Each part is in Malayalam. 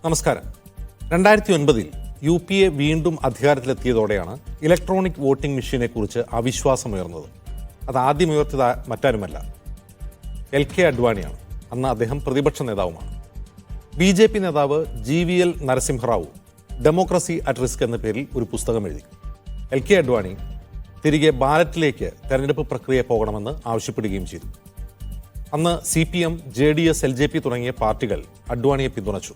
നമസ്കാരം. 2009 UPA വീണ്ടും അധികാരത്തിലെത്തിയതോടെയാണ് ഇലക്ട്രോണിക് വോട്ടിംഗ് മെഷീനെക്കുറിച്ച് അവിശ്വാസമുയർന്നത്. അത് ആദ്യം ഉയർത്തിയത് മറ്റാരുമല്ല, LK അഡ്വാണിയാണ്. അന്ന് അദ്ദേഹം പ്രതിപക്ഷ നേതാവുമാണ്. BJP നേതാവ് GVL Narasimha Rao democracy at risk എന്ന പേരിൽ ഒരു പുസ്തകം എഴുതി. LK അഡ്വാണി തിരികെ ബാലറ്റിലേക്ക് തെരഞ്ഞെടുപ്പ് പ്രക്രിയ പോകണമെന്ന് ആവശ്യപ്പെടുകയും ചെയ്തു. അന്ന് CPM, JDS, LJP തുടങ്ങിയ പാർട്ടികൾ അഡ്വാണിയെ പിന്തുണച്ചു.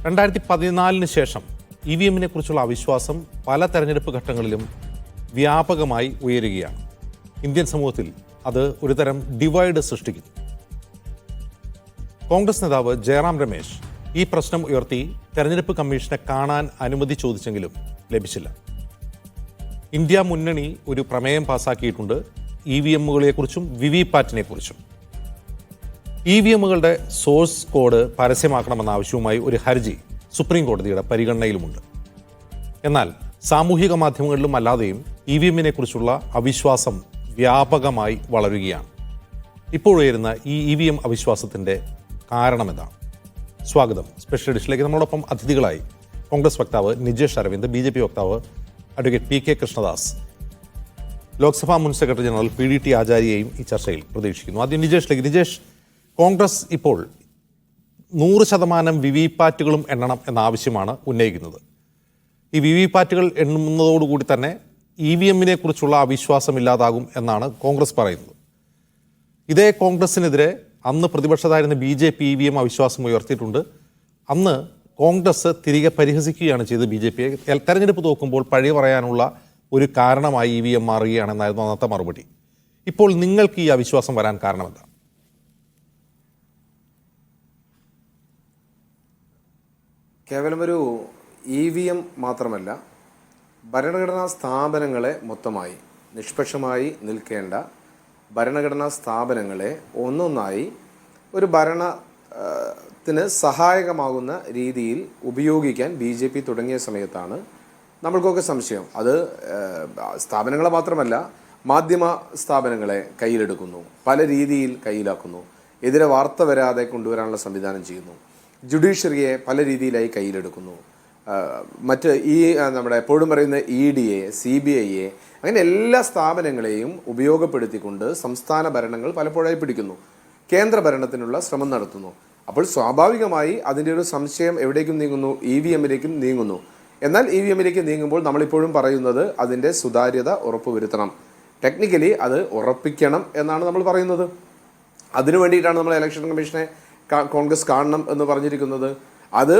2014 ശേഷം EVM കുറിച്ചുള്ള അവിശ്വാസം പല തെരഞ്ഞെടുപ്പ് ഘട്ടങ്ങളിലും വ്യാപകമായി ഉയരുകയാണ്. ഇന്ത്യൻ സമൂഹത്തിൽ അത് ഒരുതരം ഡിവൈഡ് സൃഷ്ടിക്കുന്നു. കോൺഗ്രസ് നേതാവ് ജയറാം രമേശ് ഈ പ്രശ്നം ഉയർത്തി തെരഞ്ഞെടുപ്പ് കമ്മീഷനെ കാണാൻ അനുമതി ചോദിച്ചെങ്കിലും ലഭിച്ചില്ല. ഇന്ത്യ മുന്നണി ഒരു പ്രമേയം പാസാക്കിയിട്ടുണ്ട് EVM-കളെക്കുറിച്ചും VVPAT-നെക്കുറിച്ചും. EVM-കളുടെ സോഴ്സ് കോഡ് പരസ്യമാക്കണമെന്ന ആവശ്യവുമായി ഒരു ഹർജി സുപ്രീം കോടതിയുടെ പരിഗണനയിലുമുണ്ട്. എന്നാൽ സാമൂഹിക മാധ്യമങ്ങളിലും അല്ലാതെയും EVM-നെക്കുറിച്ചുള്ള അവിശ്വാസം വ്യാപകമായി വളരുകയാണ്. ഇപ്പോഴുയരുന്ന ഈ EVM അവിശ്വാസത്തിൻ്റെ കാരണമെന്താണ്? സ്വാഗതം. സ്പെഷ്യൽ എഡിഷനിലേക്ക് നമ്മളോടൊപ്പം അതിഥികളായി കോൺഗ്രസ് വക്താവ് നിജേഷ് അരവിന്ദ്, BJP വക്താവ് അഡ്വക്കേറ്റ് PK കൃഷ്ണദാസ്, ലോക്സഭാ മുൻ സെക്രട്ടറി ജനറൽ PDT ആചാര്യയെയും ഈ ചർച്ചയിൽ പ്രതീക്ഷിക്കുന്നു. ആദ്യം നിജേഷിലേക്ക്. നിജേഷ്, കോൺഗ്രസ് ഇപ്പോൾ 100% VVPAT-കളും എണ്ണണം എന്ന ആവശ്യമാണ് ഉന്നയിക്കുന്നത്. ഈ VVPAT-കൾ എണ്ണുന്നതോടുകൂടി തന്നെ EVM-നെക്കുറിച്ചുള്ള അവിശ്വാസം ഇല്ലാതാകും എന്നാണ് കോൺഗ്രസ് പറയുന്നത്. ഇതേ കോൺഗ്രസിനെതിരെ അന്ന് പ്രതിപക്ഷത്തായിരുന്ന BJP EVM അവിശ്വാസം ഉയർത്തിയിട്ടുണ്ട്. അന്ന് കോൺഗ്രസ് തിരികെ പരിഹസിക്കുകയാണ് ചെയ്ത് BJP-യെ. തെരഞ്ഞെടുപ്പ് തോക്കുമ്പോൾ പഴി പറയാനുള്ള ഒരു കാരണമായി EVM മാറുകയാണെന്നായിരുന്നു അന്നത്തെ മറുപടി. ഇപ്പോൾ നിങ്ങൾക്ക് ഈ അവിശ്വാസം വരാൻ കാരണമെന്താണ്? കേവലം ഒരു EVM മാത്രമല്ല, ഭരണഘടനാ സ്ഥാപനങ്ങളെ മൊത്തമായി നിഷ്പക്ഷമായി നിൽക്കേണ്ട ഭരണഘടനാ സ്ഥാപനങ്ങളെ ഒന്നൊന്നായി ഒരു ഭരണത്തിന് സഹായകമാകുന്ന രീതിയിൽ ഉപയോഗിക്കാൻ BJP തുടങ്ങിയ സമയത്താണ് നമ്മൾക്കൊക്കെ സംശയം. അത് സ്ഥാപനങ്ങളെ മാത്രമല്ല, മാധ്യമ സ്ഥാപനങ്ങളെ കയ്യിലെടുക്കുന്നു, പല രീതിയിൽ കയ്യിലാക്കുന്നു, എതിരെ വാർത്ത വരാതെ കൊണ്ടുവരാനുള്ള സംവിധാനം ചെയ്യുന്നു, ജുഡീഷ്യറിയെ പല രീതിയിലായി കയ്യിലെടുക്കുന്നു, മറ്റ് നമ്മുടെ എപ്പോഴും പറയുന്ന EDA, CBI അങ്ങനെ എല്ലാ സ്ഥാപനങ്ങളെയും ഉപയോഗപ്പെടുത്തിക്കൊണ്ട് സംസ്ഥാന ഭരണങ്ങൾ പലപ്പോഴായി പിടിക്കുന്നു, കേന്ദ്ര ഭരണത്തിനുള്ള ശ്രമം നടത്തുന്നു. അപ്പോൾ സ്വാഭാവികമായി അതിൻ്റെ ഒരു സംശയം എവിടേക്കും നീങ്ങുന്നു? EVM-ലേക്കും നീങ്ങുന്നു. എന്നാൽ EVM-ലേക്ക് നീങ്ങുമ്പോൾ നമ്മളിപ്പോഴും പറയുന്നത് അതിൻ്റെ സുതാര്യത ഉറപ്പുവരുത്തണം, ടെക്നിക്കലി അത് ഉറപ്പിക്കണം എന്നാണ് നമ്മൾ പറയുന്നത്. അതിനു വേണ്ടിയിട്ടാണ് നമ്മൾ ഇലക്ഷൻ കമ്മീഷനെ കോൺഗ്രസ് കാണണം എന്ന് പറഞ്ഞിരിക്കുന്നത്. അത്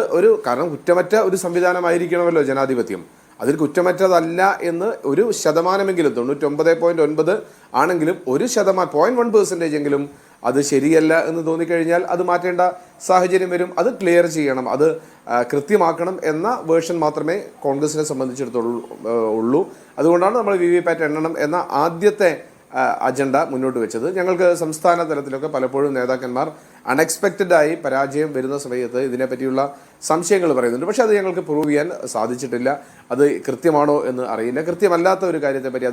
കാരണം കുറ്റമറ്റ ഒരു സംവിധാനമായിരിക്കണമല്ലോ ജനാധിപത്യം. അതിൽ കുറ്റമറ്റതല്ല എന്ന് ഒരു ശതമാനമെങ്കിലും, 99.9 ആണെങ്കിലും 1% എങ്കിലും അത് ശരിയല്ല എന്ന് തോന്നിക്കഴിഞ്ഞാൽ അത് മാറ്റേണ്ട സാഹചര്യം വരും. അത് ക്ലിയർ ചെയ്യണം, അത് കൃത്യമാക്കണം എന്ന വേർഷൻ മാത്രമേ കോൺഗ്രസിനെ സംബന്ധിച്ചിടത്തോളം. അതുകൊണ്ടാണ് നമ്മൾ VVPAT എണ്ണണം എന്ന ആദ്യത്തെ അജണ്ട മുന്നോട്ട് വെച്ചത്. ഞങ്ങൾക്ക് സംസ്ഥാന തലത്തിലൊക്കെ പലപ്പോഴും നേതാക്കന്മാർ അൺഎക്സ്പെക്റ്റഡായി പരാജയം വരുന്ന സമയത്ത് ഇതിനെപ്പറ്റിയുള്ള സംശയങ്ങൾ പറയുന്നുണ്ട്. പക്ഷേ അത് ഞങ്ങൾക്ക് പ്രൂവ് ചെയ്യാൻ സാധിച്ചിട്ടില്ല. അത് കൃത്യമാണോ എന്ന് അറിയില്ല. കൃത്യമല്ലാത്ത ഒരു കാര്യത്തെപ്പറ്റി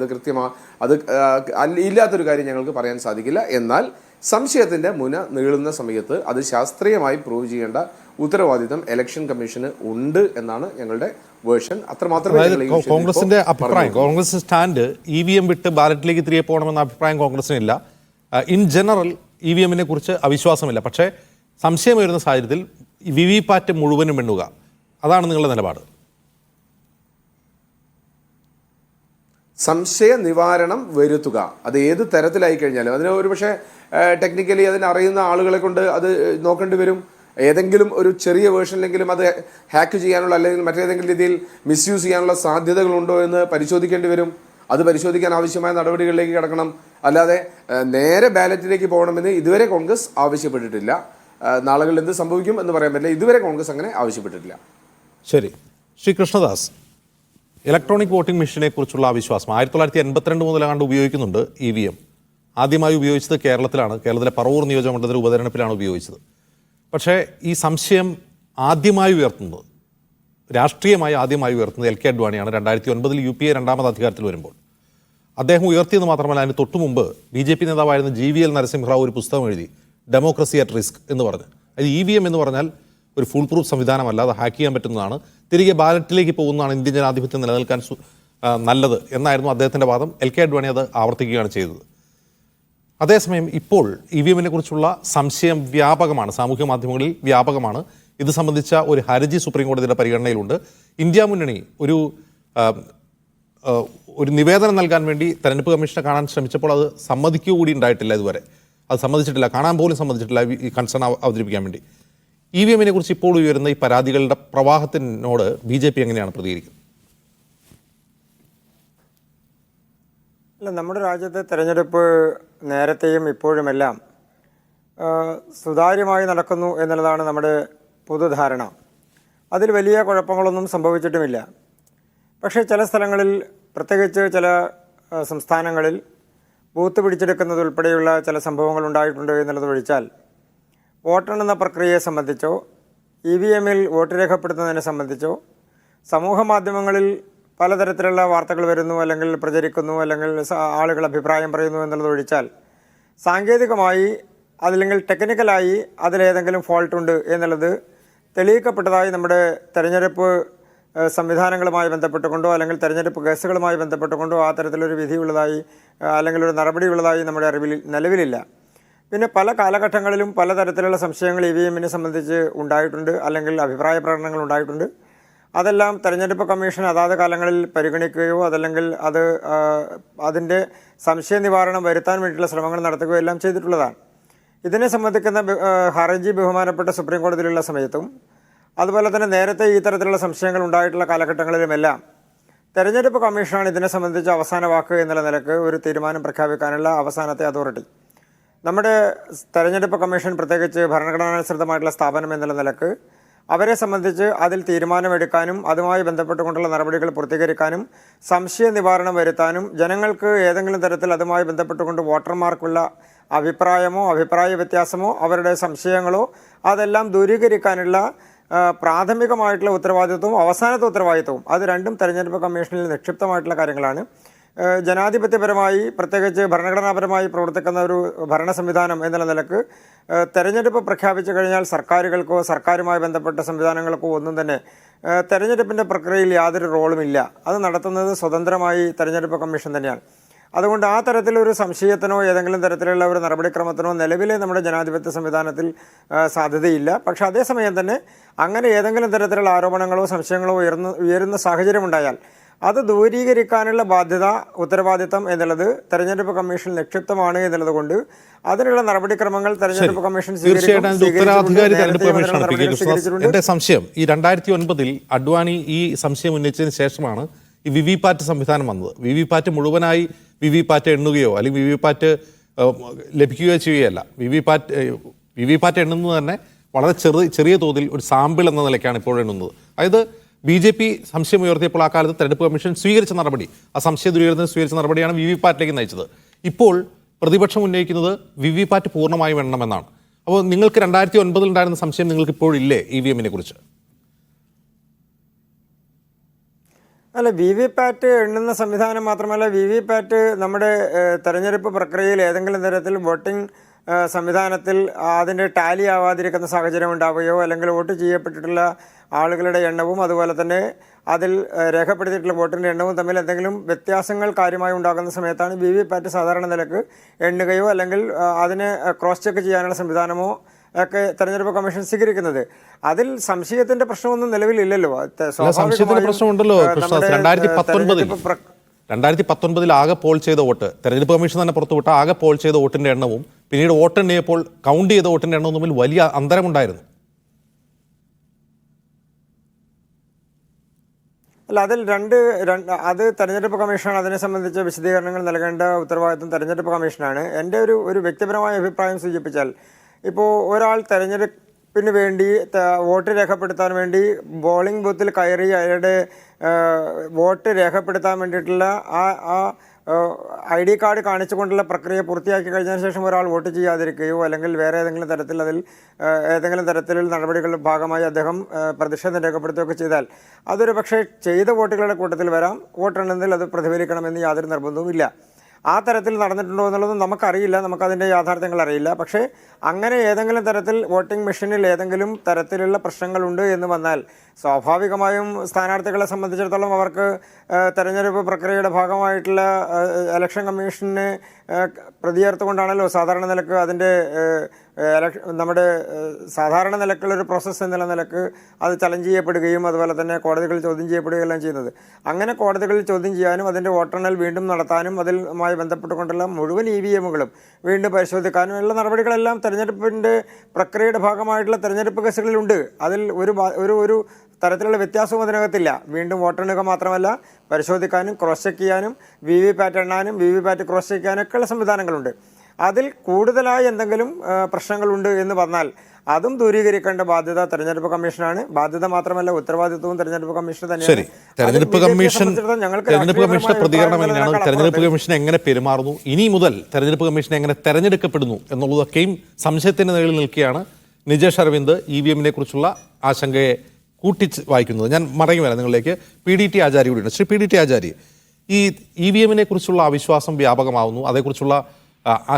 അത് ഇല്ലാത്തൊരു കാര്യം ഞങ്ങൾക്ക് പറയാൻ സാധിക്കില്ല. എന്നാൽ സംശയത്തിൻ്റെ മുന നീളുന്ന സമയത്ത് അത് ശാസ്ത്രീയമായി പ്രൂവ് ചെയ്യേണ്ട ഉത്തരവാദിത്തം ഇലക്ഷൻ കമ്മീഷന് ഉണ്ട് എന്നാണ് ഞങ്ങളുടെ വേർഷൻ. അത്രമാത്രമേ കോൺഗ്രസിന്റെ അഭിപ്രായം. കോൺഗ്രസ് സ്റ്റാൻഡ് EVM വിട്ട് ബാലറ്റിലേക്ക് തിരികെ പോകണമെന്ന അഭിപ്രായം കോൺഗ്രസിനില്ല. ഇൻ ജനറൽ EVM-നെ കുറിച്ച് അവിശ്വാസമില്ല. പക്ഷേ സംശയം വരുന്ന സാഹചര്യത്തിൽ VVPAT മുഴുവനും എണ്ണുക, അതാണ് നിങ്ങളുടെ നിലപാട്? സംശയ നിവാരണം വരുത്തുക, അത് ഏത് തരത്തിലായി കഴിഞ്ഞാലും അതിന് ഒരുപക്ഷെ ടെക്നിക്കലി അതിനറിയുന്ന ആളുകളെ കൊണ്ട് അത് നോക്കേണ്ടി വരും. ഏതെങ്കിലും ഒരു ചെറിയ വേർഷനിലെങ്കിലും അത് ഹാക്ക് ചെയ്യാനുള്ള അല്ലെങ്കിൽ മറ്റേതെങ്കിലും രീതിയിൽ മിസ്യൂസ് ചെയ്യാനുള്ള സാധ്യതകളുണ്ടോ എന്ന് പരിശോധിക്കേണ്ടി വരും. അത് പരിശോധിക്കാൻ ആവശ്യമായ നടപടികളിലേക്ക് കടക്കണം. അല്ലാതെ നേരെ ബാലറ്റിലേക്ക് പോകണമെന്ന് ഇതുവരെ കോൺഗ്രസ് ആവശ്യപ്പെട്ടിട്ടില്ല. നാളുകളിൽ എന്ത് സംഭവിക്കും എന്ന് പറയാൻ പറ്റില്ല. ഇതുവരെ കോൺഗ്രസ് അങ്ങനെ ആവശ്യപ്പെട്ടിട്ടില്ല. ശരി. ശ്രീ കൃഷ്ണദാസ്, ഇലക്ട്രോണിക് വോട്ടിംഗ് മെഷീനെ കുറിച്ചുള്ള അവിശ്വാസം 1982 മുതലാണ്ട് ഉപയോഗിക്കുന്നുണ്ട് EVM. ആദ്യമായി ഉപയോഗിച്ചത് കേരളത്തിലാണ്. കേരളത്തിലെ പറവൂർ നിയോജകമണ്ഡലത്തിലെ ഉപതെരഞ്ഞെടുപ്പിലാണ് ഉപയോഗിച്ചത്. പക്ഷേ ഈ സംശയം ആദ്യമായി ഉയർത്തുന്നത്, രാഷ്ട്രീയമായി ആദ്യമായി ഉയർത്തുന്നത് LK അഡ്വാണിയാണ്. 2009 UPA രണ്ടാമത് അധികാരത്തിൽ വരുമ്പോൾ അദ്ദേഹം ഉയർത്തിയെന്ന് മാത്രമല്ല, അതിന് തൊട്ടു മുമ്പ് BJP നേതാവായിരുന്ന GVL നരസിംഹറാവു ഒരു പുസ്തകം എഴുതി, ഡെമോക്രസി അറ്റ് റിസ്ക് എന്ന് പറഞ്ഞ്. അത് EVM എന്ന് പറഞ്ഞാൽ ഒരു ഫുൾ പ്രൂഫ് സംവിധാനമല്ല, അത് ഹാക്ക് ചെയ്യാൻ പറ്റുന്നതാണ്, തിരികെ ബാലറ്റിലേക്ക് പോകുന്നതാണ് ഇന്ത്യൻ ജനാധിപത്യം നിലനിൽക്കാൻ നല്ലത് എന്നായിരുന്നു അദ്ദേഹത്തിൻ്റെ വാദം. LK അഡ്വാണി അത് ആവർത്തിക്കുകയാണ് ചെയ്തത്. അതേസമയം ഇപ്പോൾ EVM-നെ കുറിച്ചുള്ള സംശയം വ്യാപകമാണ്, സാമൂഹ്യ മാധ്യമങ്ങളിൽ വ്യാപകമാണ്. ഇത് സംബന്ധിച്ച ഒരു ഹർജി സുപ്രീം കോടതിയുടെ പരിഗണനയിലുണ്ട്. ഇന്ത്യ മുന്നണി ഒരു നിവേദനം നൽകാൻ വേണ്ടി തെരഞ്ഞെടുപ്പ് കമ്മീഷനെ കാണാൻ ശ്രമിച്ചപ്പോൾ അത് സമ്മതിക്കുകകൂടി ഉണ്ടായിട്ടില്ല. ഇതുവരെ അത് സമ്മതിച്ചിട്ടില്ല, കാണാൻ പോലും സമ്മതിച്ചിട്ടില്ല ഈ കൺസേൺ അവതരിപ്പിക്കാൻ വേണ്ടി. EVM-നെ കുറിച്ച് ഇപ്പോൾ ഉയരുന്ന ഈ പരാതികളുടെ പ്രവാഹത്തിനോട് BJP എങ്ങനെയാണ് പ്രതികരിക്കുന്നത്? അല്ല, നമ്മുടെ രാജ്യത്തെ തെരഞ്ഞെടുപ്പ് നേരത്തെയും ഇപ്പോഴുമെല്ലാം സുതാര്യമായി നടക്കുന്നു എന്നുള്ളതാണ് നമ്മുടെ പൊതുധാരണ. അതിൽ വലിയ കുഴപ്പങ്ങളൊന്നും സംഭവിച്ചിട്ടുമില്ല. പക്ഷേ ചില സ്ഥലങ്ങളിൽ, പ്രത്യേകിച്ച് ചില സംസ്ഥാനങ്ങളിൽ ബൂത്ത് പിടിച്ചെടുക്കുന്നതുൾപ്പെടെയുള്ള ചില സംഭവങ്ങൾ ഉണ്ടായിട്ടുണ്ട് എന്നുള്ളത് ഒഴിച്ചാൽ വോട്ടെണ്ണുന്ന പ്രക്രിയയെ സംബന്ധിച്ചോ EVM-ൽ വോട്ട് രേഖപ്പെടുത്തുന്നതിനെ സംബന്ധിച്ചോ സമൂഹ മാധ്യമങ്ങളിൽ പലതരത്തിലുള്ള വാർത്തകൾ വരുന്നു, അല്ലെങ്കിൽ പ്രചരിക്കുന്നു, അല്ലെങ്കിൽ ആളുകൾ അഭിപ്രായം പറയുന്നു എന്നുള്ളത് ഒഴിച്ചാൽ സാങ്കേതികമായി അതല്ലെങ്കിൽ ടെക്നിക്കലായി അതിലേതെങ്കിലും ഫോൾട്ടുണ്ട് എന്നുള്ളത് തെളിയിക്കപ്പെട്ടതായി നമ്മുടെ തെരഞ്ഞെടുപ്പ് സംവിധാനങ്ങളുമായി ബന്ധപ്പെട്ടുകൊണ്ടോ അല്ലെങ്കിൽ തെരഞ്ഞെടുപ്പ് കേസുകളുമായി ബന്ധപ്പെട്ടുകൊണ്ടോ ആ തരത്തിലൊരു വിധിയുള്ളതായി അല്ലെങ്കിൽ ഒരു നടപടിയുള്ളതായി നമ്മുടെ അറിവിൽ നിലവിലില്ല. പിന്നെ പല കാലഘട്ടങ്ങളിലും പലതരത്തിലുള്ള സംശയങ്ങൾ EVM-നെ സംബന്ധിച്ച് ഉണ്ടായിട്ടുണ്ട്, അല്ലെങ്കിൽ അഭിപ്രായ പ്രകടനങ്ങൾ ഉണ്ടായിട്ടുണ്ട്. അതെല്ലാം തെരഞ്ഞെടുപ്പ് കമ്മീഷൻ അതാത് കാലങ്ങളിൽ പരിഗണിക്കുകയോ അതല്ലെങ്കിൽ അതിൻ്റെ സംശയ നിവാരണം വരുത്താൻ വേണ്ടിയിട്ടുള്ള ശ്രമങ്ങൾ നടത്തുകയോ എല്ലാം ചെയ്തിട്ടുള്ളതാണ്. ഇതിനെ സംബന്ധിക്കുന്ന ഹർജി ബഹുമാനപ്പെട്ട സുപ്രീം കോടതിയിലുള്ള സമയത്തും അതുപോലെ തന്നെ നേരത്തെ ഈ തരത്തിലുള്ള സംശയങ്ങൾ ഉണ്ടായിട്ടുള്ള കാലഘട്ടങ്ങളിലുമെല്ലാം തെരഞ്ഞെടുപ്പ് കമ്മീഷനാണ് ഇതിനെ സംബന്ധിച്ച് അവസാന വാക്ക് എന്നുള്ള നിലക്ക് ഒരു തീരുമാനം പ്രഖ്യാപിക്കാനുള്ള അവസാനത്തെ അതോറിറ്റി. നമ്മുടെ തെരഞ്ഞെടുപ്പ് കമ്മീഷൻ പ്രത്യേകിച്ച് ഭരണഘടനാനുസൃതമായിട്ടുള്ള സ്ഥാപനം എന്നുള്ള നിലക്ക് അവരെ സംബന്ധിച്ച് അതിൽ തീരുമാനമെടുക്കാനും അതുമായി ബന്ധപ്പെട്ടുകൊണ്ടുള്ള നടപടികൾ പൂർത്തീകരിക്കാനും സംശയ നിവാരണം വരുത്താനും ജനങ്ങൾക്ക് ഏതെങ്കിലും തരത്തിൽ അതുമായി ബന്ധപ്പെട്ടുകൊണ്ട് വോട്ടർമാർക്കുള്ള അഭിപ്രായമോ അഭിപ്രായ വ്യത്യാസമോ അവരുടെ സംശയങ്ങളോ അതെല്ലാം ദൂരീകരിക്കാനുള്ള പ്രാഥമികമായിട്ടുള്ള ഉത്തരവാദിത്വവും അവസാനത്തെ ഉത്തരവാദിത്വവും അത് രണ്ടും തെരഞ്ഞെടുപ്പ് കമ്മീഷനിൽ നിക്ഷിപ്തമായിട്ടുള്ള കാര്യങ്ങളാണ്. ജനാധിപത്യപരമായി പ്രത്യേകിച്ച് ഭരണഘടനാപരമായി പ്രവർത്തിക്കുന്ന ഒരു ഭരണ സംവിധാനം എന്നുള്ള നിലക്ക് തെരഞ്ഞെടുപ്പ് പ്രഖ്യാപിച്ചു കഴിഞ്ഞാൽ സർക്കാരുകൾക്കോ സർക്കാരുമായി ബന്ധപ്പെട്ട സംവിധാനങ്ങൾക്കോ ഒന്നും തന്നെ തെരഞ്ഞെടുപ്പിൻ്റെ പ്രക്രിയയിൽ യാതൊരു റോളുമില്ല. അത് നടത്തുന്നത് സ്വതന്ത്രമായി തെരഞ്ഞെടുപ്പ് കമ്മീഷൻ തന്നെയാണ്. അതുകൊണ്ട് ആ തരത്തിലൊരു സംശയത്തിനോ ഏതെങ്കിലും തരത്തിലുള്ള ഒരു നടപടിക്രമത്തിനോ നിലവിലെ നമ്മുടെ ജനാധിപത്യ സംവിധാനത്തിൽ സാധ്യതയില്ല. പക്ഷേ അതേസമയം തന്നെ അങ്ങനെ ഏതെങ്കിലും തരത്തിലുള്ള ആരോപണങ്ങളോ സംശയങ്ങളോ ഉയരുന്ന സാഹചര്യമുണ്ടായാൽ അത് ദൂരീകരിക്കാനുള്ള ബാധ്യത ഉത്തരവാദിത്തം എന്നുള്ളത് തെരഞ്ഞെടുപ്പ് കമ്മീഷൻ നിക്ഷിപ്തമാണ് എന്നുള്ളത് കൊണ്ട് അതിനുള്ള നടപടിക്രമങ്ങൾ തെരഞ്ഞെടുപ്പ് കമ്മീഷൻ എന്റെ സംശയം ഈ 2009 അഡ്വാണി ഈ സംശയം ഉന്നയിച്ചതിന് ശേഷമാണ് ഈ VVPAT സംവിധാനം വന്നത്. VVPAT മുഴുവനായി VVPAT എണ്ണുകയോ അല്ലെങ്കിൽ VVPAT ലഭിക്കുകയോ ചെയ്യുകയല്ല. VVPAT എണ്ണുന്നത് തന്നെ വളരെ ചെറിയ തോതിൽ ഒരു സാമ്പിൾ എന്ന നിലയ്ക്കാണ് ഇപ്പോൾ എണ്ണുന്നത്. അതായത് BJP സംശയം ഉയർത്തിയപ്പോൾ ആ കാലത്ത് തെരഞ്ഞെടുപ്പ് കമ്മീഷൻ സ്വീകരിച്ച നടപടി, ആ സംശയ ദൂരീകരണത്തിന് സ്വീകരിച്ച നടപടിയാണ് VVPAT-ലേക്ക് നയിച്ചത്. ഇപ്പോൾ പ്രതിപക്ഷം ഉന്നയിക്കുന്നത് VVPAT പൂർണ്ണമായും എണ്ണണമെന്നാണ്. അപ്പോൾ നിങ്ങൾക്ക് 2009 ഉണ്ടായിരുന്ന സംശയം നിങ്ങൾക്ക് ഇപ്പോഴില്ലേ EVM-നെ കുറിച്ച്? അല്ല, VVPAT എണ്ണുന്ന സംവിധാനം മാത്രമല്ല, VVPAT നമ്മുടെ തെരഞ്ഞെടുപ്പ് പ്രക്രിയയിൽ ഏതെങ്കിലും തരത്തിൽ വോട്ടിംഗ് സംവിധാനത്തിൽ അതിൻ്റെ ടാലി ആവാതിരിക്കുന്ന സാഹചര്യം ഉണ്ടാവുകയോ അല്ലെങ്കിൽ വോട്ട് ചെയ്യപ്പെട്ടിട്ടുള്ള ആളുകളുടെ എണ്ണവും അതുപോലെ തന്നെ അതിൽ രേഖപ്പെടുത്തിയിട്ടുള്ള വോട്ടിൻ്റെ എണ്ണവും തമ്മിൽ എന്തെങ്കിലും വ്യത്യാസങ്ങൾ കാര്യമായി ഉണ്ടാകുന്ന സമയത്താണ് VVPAT സാധാരണ നിലക്ക് എണ്ണുകയോ അല്ലെങ്കിൽ അതിനെ ക്രോസ് ചെക്ക് ചെയ്യാനുള്ള സംവിധാനമോ ഒക്കെ തെരഞ്ഞെടുപ്പ് കമ്മീഷൻ സ്വീകരിക്കുന്നത്. അതിൽ സംശയത്തിന്റെ പ്രശ്നമൊന്നും നിലവിലില്ലല്ലോ. സംശയത്തിന്റെ പ്രശ്നമുണ്ടല്ലോ. 2019 ആകെ പോൾ ചെയ്ത വോട്ട് തെരഞ്ഞെടുപ്പ് കമ്മീഷൻ തന്നെ പുറത്തുവിട്ട ആകെ പോൾ ചെയ്ത വോട്ടിന്റെ എണ്ണവും പിന്നീട് വോട്ടെണ്ണിയപ്പോൾ കൗണ്ട് ചെയ്ത വോട്ടിന്റെ എണ്ണവും തമ്മിൽ വലിയ അന്തരമുണ്ടായിരുന്നു. അല്ല, അതിൽ അത് തെരഞ്ഞെടുപ്പ് കമ്മീഷനാണ് അതിനെ സംബന്ധിച്ച വിശദീകരണങ്ങൾ നൽകേണ്ട ഉത്തരവാദിത്വം തെരഞ്ഞെടുപ്പ് കമ്മീഷനാണ്. എൻ്റെ ഒരു വ്യക്തിപരമായ അഭിപ്രായം സൂചിപ്പിച്ചാൽ, ഇപ്പോൾ ഒരാൾ തെരഞ്ഞെടുപ്പിന് വേണ്ടി വോട്ട് രേഖപ്പെടുത്താൻ വേണ്ടി പോളിംഗ് ബൂത്തിൽ കയറി അയാളുടെ വോട്ട് രേഖപ്പെടുത്താൻ വേണ്ടിയിട്ടുള്ള ആ ID കാർഡ് കാണിച്ചുകൊണ്ടുള്ള പ്രക്രിയ പൂർത്തിയാക്കി കഴിഞ്ഞതിന് ശേഷം ഒരാൾ വോട്ട് ചെയ്യാതിരിക്കുകയോ അല്ലെങ്കിൽ വേറെ ഏതെങ്കിലും തരത്തിൽ ഏതെങ്കിലും തരത്തിലുള്ള നടപടികളുടെ ഭാഗമായി അദ്ദേഹം പ്രതിഷേധം രേഖപ്പെടുത്തുകയൊക്കെ ചെയ്താൽ അതൊരു പക്ഷേ ചെയ്ത വോട്ടുകളുടെ കൂട്ടത്തിൽ വരാം. വോട്ടെണ്ണത്തിൽ അത് പ്രതിഫലിക്കണമെന്ന് യാതൊരു നിർബന്ധവുമില്ല. ആ തരത്തിൽ നടന്നിട്ടുണ്ടോ എന്നുള്ളത് നമുക്കറിയില്ല, നമുക്കതിൻ്റെ യാഥാർത്ഥ്യങ്ങൾ അറിയില്ല. പക്ഷേ അങ്ങനെ ഏതെങ്കിലും തരത്തിൽ വോട്ടിംഗ് മെഷീനിൽ ഏതെങ്കിലും തരത്തിലുള്ള പ്രശ്നങ്ങളുണ്ട് എന്ന് വന്നാൽ സ്വാഭാവികമായും സ്ഥാനാർത്ഥികളെ സംബന്ധിച്ചിടത്തോളം അവർക്ക് തെരഞ്ഞെടുപ്പ് പ്രക്രിയയുടെ ഭാഗമായിട്ടുള്ള ഇലക്ഷൻ കമ്മീഷനെ പ്രതിയേർത്തുകൊണ്ടാണല്ലോ സാധാരണ നിലക്ക് അതിൻ്റെ നമ്മുടെ സാധാരണ നിലക്കുള്ളൊരു പ്രോസസ്സ് എന്നുള്ള നിലക്ക് അത് ചലഞ്ച് ചെയ്യപ്പെടുകയും അതുപോലെ തന്നെ കോടതികളിൽ ചോദ്യം ചെയ്യപ്പെടുകയെല്ലാം ചെയ്യുന്നത്. അങ്ങനെ കോടതികളിൽ ചോദ്യം ചെയ്യാനും അതിൻ്റെ വോട്ടെണ്ണൽ വീണ്ടും നടത്താനും അതിലുമായി ബന്ധപ്പെട്ടുകൊണ്ടുള്ള മുഴുവൻ EVMകളും വീണ്ടും പരിശോധിക്കാനും ഉള്ള നടപടികളെല്ലാം തെരഞ്ഞെടുപ്പിൻ്റെ പ്രക്രിയയുടെ ഭാഗമായിട്ടുള്ള തെരഞ്ഞെടുപ്പ് കേസുകളിലുണ്ട്. അതിൽ ഒരു തരത്തിലുള്ള വ്യത്യാസവും അതിനകത്തില്ല. വീണ്ടും വോട്ടെണ്ണുക മാത്രമല്ല, പരിശോധിക്കാനും ക്രോസ് ചെക്ക് ചെയ്യാനും VVPAT എണ്ണാനും VVPAT ക്രോസ് ചെക്ക് ചെയ്യാനൊക്കെയുള്ള സംവിധാനങ്ങളുണ്ട്. അതിൽ കൂടുതലായി എന്തെങ്കിലും പ്രശ്നങ്ങളുണ്ട് എന്ന് പറഞ്ഞാൽ അതും ദൂരീകരിക്കേണ്ട ബാധ്യത തെരഞ്ഞെടുപ്പ് കമ്മീഷനാണ്. ബാധ്യത മാത്രമല്ല, ഉത്തരവാദിത്വവും തെരഞ്ഞെടുപ്പ് കമ്മീഷന് തന്നെയാണ്. തെരഞ്ഞെടുപ്പ് കമ്മീഷന്റെ പ്രതികരണം എങ്ങനെയാണ്? തെരഞ്ഞെടുപ്പ് കമ്മീഷൻ എങ്ങനെ പെരുമാറുന്നു, ഇനി മുതൽ തെരഞ്ഞെടുപ്പ് കമ്മീഷൻ എങ്ങനെ തെരഞ്ഞെടുക്കപ്പെടുന്നു എന്നുള്ളതൊക്കെയും സംശയത്തിന് നിഴലിൽ നിൽക്കുകയാണ്. നിജേഷ് അരവിന്ദ് EVMനെ കുറിച്ചുള്ള ആശങ്കയെ കൂട്ടിച്ച് വായിക്കുന്നത്. ഞാൻ മടങ്ങി വരാം നിങ്ങളിലേക്ക്. PDT ആചാര്യ കൂടിയുണ്ട്. ശ്രീ PDT ആചാര്യ, ഈ EVMനെ കുറിച്ചുള്ള അവിശ്വാസം വ്യാപകമാവുന്നു. അതേക്കുറിച്ചുള്ള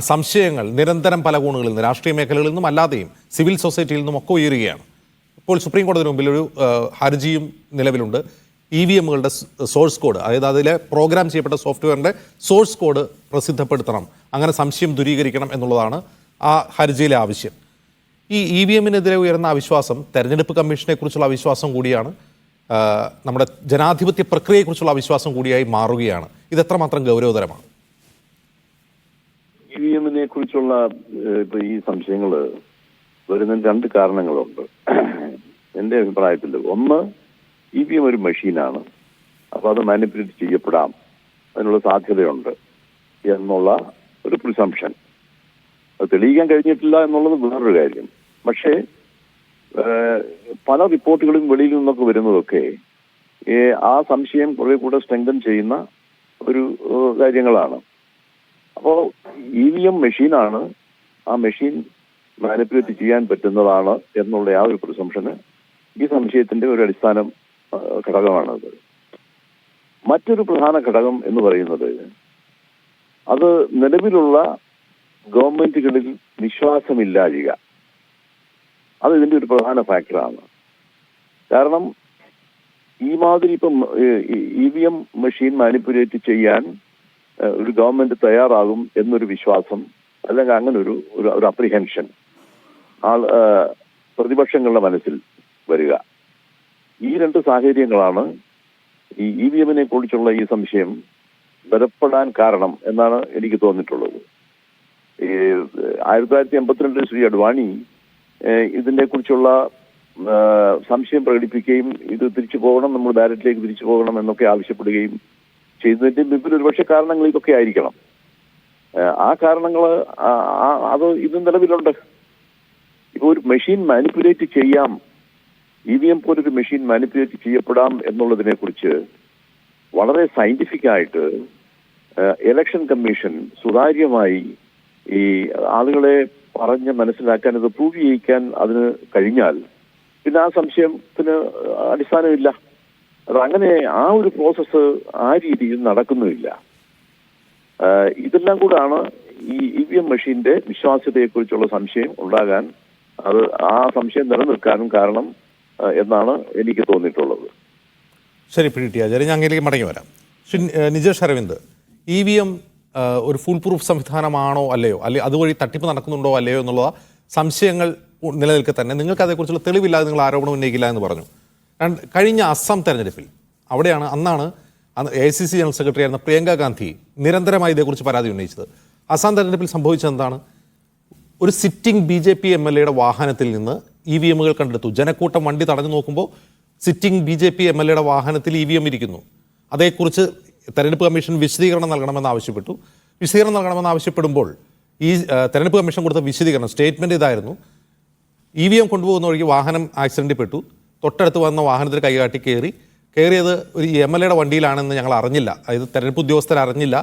സംശയങ്ങൾ നിരന്തരം പല കോണുകളിൽ നിന്ന്, രാഷ്ട്രീയ മേഖലകളിൽ നിന്നും അല്ലാതെയും സിവിൽ സൊസൈറ്റിയിൽ നിന്നും ഒക്കെ ഉയരുകയാണ്. ഇപ്പോൾ സുപ്രീം കോടതിന് മുമ്പിൽ ഒരു ഹർജിയും നിലവിലുണ്ട്. EVMകളുടെ സോഴ്സ് കോഡ്, അതായത് അതിലെ പ്രോഗ്രാം ചെയ്യപ്പെട്ട സോഫ്റ്റ്വെയറിൻ്റെ സോഴ്സ് കോഡ് പ്രസിദ്ധപ്പെടുത്തണം, അങ്ങനെ സംശയം ദൂരീകരിക്കണം എന്നുള്ളതാണ് ആ ഹർജിയിലെ ആവശ്യം. ഈ EVMനെതിരെ ഉയർന്ന അവിശ്വാസം തെരഞ്ഞെടുപ്പ് കമ്മീഷനെ കുറിച്ചുള്ള അവിശ്വാസം കൂടിയാണ്, നമ്മുടെ ജനാധിപത്യ പ്രക്രിയയെക്കുറിച്ചുള്ള അവിശ്വാസം കൂടിയായി മാറുകയാണ്. ഇതെത്രമാത്രം ഗൗരവതരമാണ്? EVMനെ കുറിച്ചുള്ള ഇപ്പൊ ഈ സംശയങ്ങൾ വരുന്നതിന് രണ്ട് കാരണങ്ങളുണ്ട് എൻ്റെ അഭിപ്രായത്തിൽ. ഒന്ന്, EVM ഒരു മെഷീനാണ്, അപ്പോൾ അത് മാനിപ്പുലേറ്റ് ചെയ്യപ്പെടാം, അതിനുള്ള സാധ്യതയുണ്ട് എന്നുള്ള ഒരു പ്രിസംഷൻ. അത് തെളിയിക്കാൻ കഴിഞ്ഞിട്ടില്ല എന്നുള്ളത് വേറൊരു കാര്യം. പക്ഷേ പല റിപ്പോർട്ടുകളും വെളിയിൽ നിന്നൊക്കെ വരുന്നതൊക്കെ ആ സംശയം കുറെ കൂടെ സ്ട്രെങ്തൻ ചെയ്യുന്ന ഒരു കാര്യങ്ങളാണ്. അപ്പോൾ EVM മെഷീനാണ്, ആ മെഷീൻ മാനിപ്പുലേറ്റ് ചെയ്യാൻ പറ്റുന്നതാണ് എന്നുള്ള ആ ഒരു പ്രിസംഷന് ഈ സംശയത്തിന്റെ ഒരു അടിസ്ഥാന ഘടകമാണത്. മറ്റൊരു പ്രധാന ഘടകം എന്ന് പറയുന്നത് അത് നിലവിലുള്ള ഗവൺമെന്റുകളിൽ വിശ്വാസമില്ലാഴിക. അത് ഇതിന്റെ ഒരു പ്രധാന ഫാക്ടറാണ്. കാരണം ഈ മാതിരി ഇപ്പം EVM മെഷീൻ മാനിപ്പുലേറ്റ് ചെയ്യാൻ ഒരു ഗവൺമെന്റ് തയ്യാറാകും എന്നൊരു വിശ്വാസം, അല്ലെങ്കിൽ അങ്ങനെ ഒരു അപ്രിഹെൻഷൻ പ്രതിപക്ഷങ്ങളുടെ മനസ്സിൽ വരിക. ഈ രണ്ട് സാഹചര്യങ്ങളാണ് ഈ EVMനെ കുറിച്ചുള്ള ഈ സംശയം ബലപ്പെടാൻ കാരണം എന്നാണ് എനിക്ക് തോന്നിയിട്ടുള്ളത്. 1982 ശ്രീ അഡ്വാണി ഇതിനെ കുറിച്ചുള്ള സംശയം പ്രകടിപ്പിക്കുകയും ഇത് തിരിച്ചു പോകണം, നമ്മൾ ബാലറ്റിലേക്ക് തിരിച്ചു പോകണം എന്നൊക്കെ ആവശ്യപ്പെടുകയും ചെയ്തതിന്റെ മുമ്പിൽ ഒരുപക്ഷെ കാരണങ്ങൾ ഇതൊക്കെ ആയിരിക്കണം. ആ കാരണങ്ങൾ അത് ഇത് നിലവിലുണ്ട്. ഇപ്പോൾ ഒരു മെഷീൻ മാനിപ്പുലേറ്റ് ചെയ്യാം, EVM പോലൊരു മെഷീൻ മാനിപ്പുലേറ്റ് ചെയ്യപ്പെടാം എന്നുള്ളതിനെ കുറിച്ച് വളരെ സയന്റിഫിക് ആയിട്ട് ഇലക്ഷൻ കമ്മീഷൻ സുതാര്യമായി ഈ ആളുകളെ പറഞ്ഞ് മനസ്സിലാക്കാൻ, ഇത് പ്രൂവ് ചെയ്യിക്കാൻ അതിന് കഴിഞ്ഞാൽ പിന്നെ ആ സംശയത്തിന് അടിസ്ഥാനമില്ല. അതങ്ങനെ ആ ഒരു പ്രോസസ്സ് ആ രീതിയിൽ നടക്കുന്നുമില്ല. ഇതെല്ലാം കൂടാണ് ഈ EVM മെഷീന്റെ വിശ്വാസ്യതയെക്കുറിച്ചുള്ള സംശയം ഉണ്ടാകാൻ, അത് ആ സംശയം നിലനിൽക്കാനും കാരണം എന്നാണ് എനിക്ക് തോന്നിയിട്ടുള്ളത്. ശരി PDT ആചാര്യ, ഞാൻ അങ്ങനെയൊക്കെ മടങ്ങി വരാം. നിജേഷ് അരവിന്ദ്, EVM ഒരു ഫുൾ പ്രൂഫ് സംവിധാനമാണോ അല്ലയോ, അല്ലെങ്കിൽ അതുവഴി തട്ടിപ്പ് നടക്കുന്നുണ്ടോ അല്ലയോ എന്നുള്ള സംശയങ്ങൾ നിലനിൽക്കെ തന്നെ നിങ്ങൾക്ക് അതേക്കുറിച്ചുള്ള തെളിവില്ലാതെ നിങ്ങൾ ആരോപണം ഉന്നയിക്കില്ല എന്ന് പറഞ്ഞു. കഴിഞ്ഞ അസം തെരഞ്ഞെടുപ്പിൽ അവിടെയാണ്, അന്നാണ് AICC ജനറൽ സെക്രട്ടറി ആയിരുന്ന പ്രിയങ്ക ഗാന്ധി നിരന്തരമായി ഇതേക്കുറിച്ച് പരാതി ഉന്നയിച്ചത്. അസം തെരഞ്ഞെടുപ്പിൽ സംഭവിച്ചത് എന്താണ്? ഒരു സിറ്റിംഗ് BJP MLA വാഹനത്തിൽ നിന്ന് EVMകൾ കണ്ടെടുത്തു. ജനക്കൂട്ടം വണ്ടി തടഞ്ഞു നോക്കുമ്പോൾ സിറ്റിംഗ് BJP MLA വാഹനത്തിൽ EVM ഇരിക്കുന്നു. അതേക്കുറിച്ച് തെരഞ്ഞെടുപ്പ് കമ്മീഷൻ വിശദീകരണം നൽകണമെന്ന് ആവശ്യപ്പെട്ടു. വിശദീകരണം നൽകണമെന്ന് ആവശ്യപ്പെടുമ്പോൾ ഈ തെരഞ്ഞെടുപ്പ് കമ്മീഷൻ കൊടുത്ത വിശദീകരണം സ്റ്റേറ്റ്മെന്റ് ഇതായിരുന്നു: EVM കൊണ്ടുപോകുന്ന വഴിക്ക് വാഹനം ആക്സിഡന്റിൽ പെട്ടു, തൊട്ടടുത്ത് വന്ന വാഹനത്തിൽ കൈകാട്ടി കയറിയത് ഒരു MLA വണ്ടിയിലാണെന്ന് ഞങ്ങൾ അറിഞ്ഞില്ല, അതായത് തെരഞ്ഞെടുപ്പ് ഉദ്യോഗസ്ഥർ അറിഞ്ഞില്ല.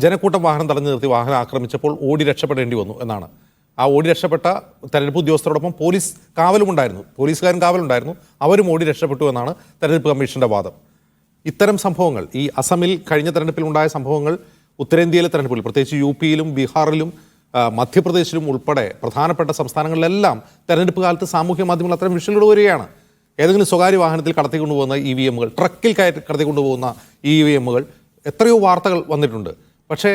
ജനക്കൂട്ടം വാഹനം തടഞ്ഞു നിർത്തി വാഹനം ആക്രമിച്ചപ്പോൾ ഓടി രക്ഷപ്പെടേണ്ടി വന്നു എന്നാണ്. ആ ഓടി രക്ഷപ്പെട്ട തെരഞ്ഞെടുപ്പ് ഉദ്യോഗസ്ഥരോടൊപ്പം പോലീസ് കാവലുമുണ്ടായിരുന്നു, പോലീസുകാരും കാവലുണ്ടായിരുന്നു, അവരും ഓടി രക്ഷപ്പെട്ടു എന്നാണ് തെരഞ്ഞെടുപ്പ് കമ്മീഷന്റെ വാദം. ഇത്തരം സംഭവങ്ങൾ, ഈ അസമിൽ കഴിഞ്ഞ തെരഞ്ഞെടുപ്പിൽ ഉണ്ടായ സംഭവങ്ങൾ ഉത്തരേന്ത്യയിലെ തെരഞ്ഞെടുപ്പിൽ പ്രത്യേകിച്ച് യു പിയിലും ബീഹാറിലും മധ്യപ്രദേശിലും ഉൾപ്പെടെ പ്രധാനപ്പെട്ട സംസ്ഥാനങ്ങളിലെല്ലാം തെരഞ്ഞെടുപ്പ് കാലത്ത് സാമൂഹ്യ മാധ്യമങ്ങൾ അത്തരം വിഷയങ്ങൾ വരികയാണ്. ഏതെങ്കിലും സ്വകാര്യ വാഹനത്തിൽ കടത്തിക്കൊണ്ടുപോകുന്ന EVM-കൾ, ട്രക്കിൽ കടത്തിക്കൊണ്ടുപോകുന്ന EVM-കൾ, എത്രയോ വാർത്തകൾ വന്നിട്ടുണ്ട്. പക്ഷേ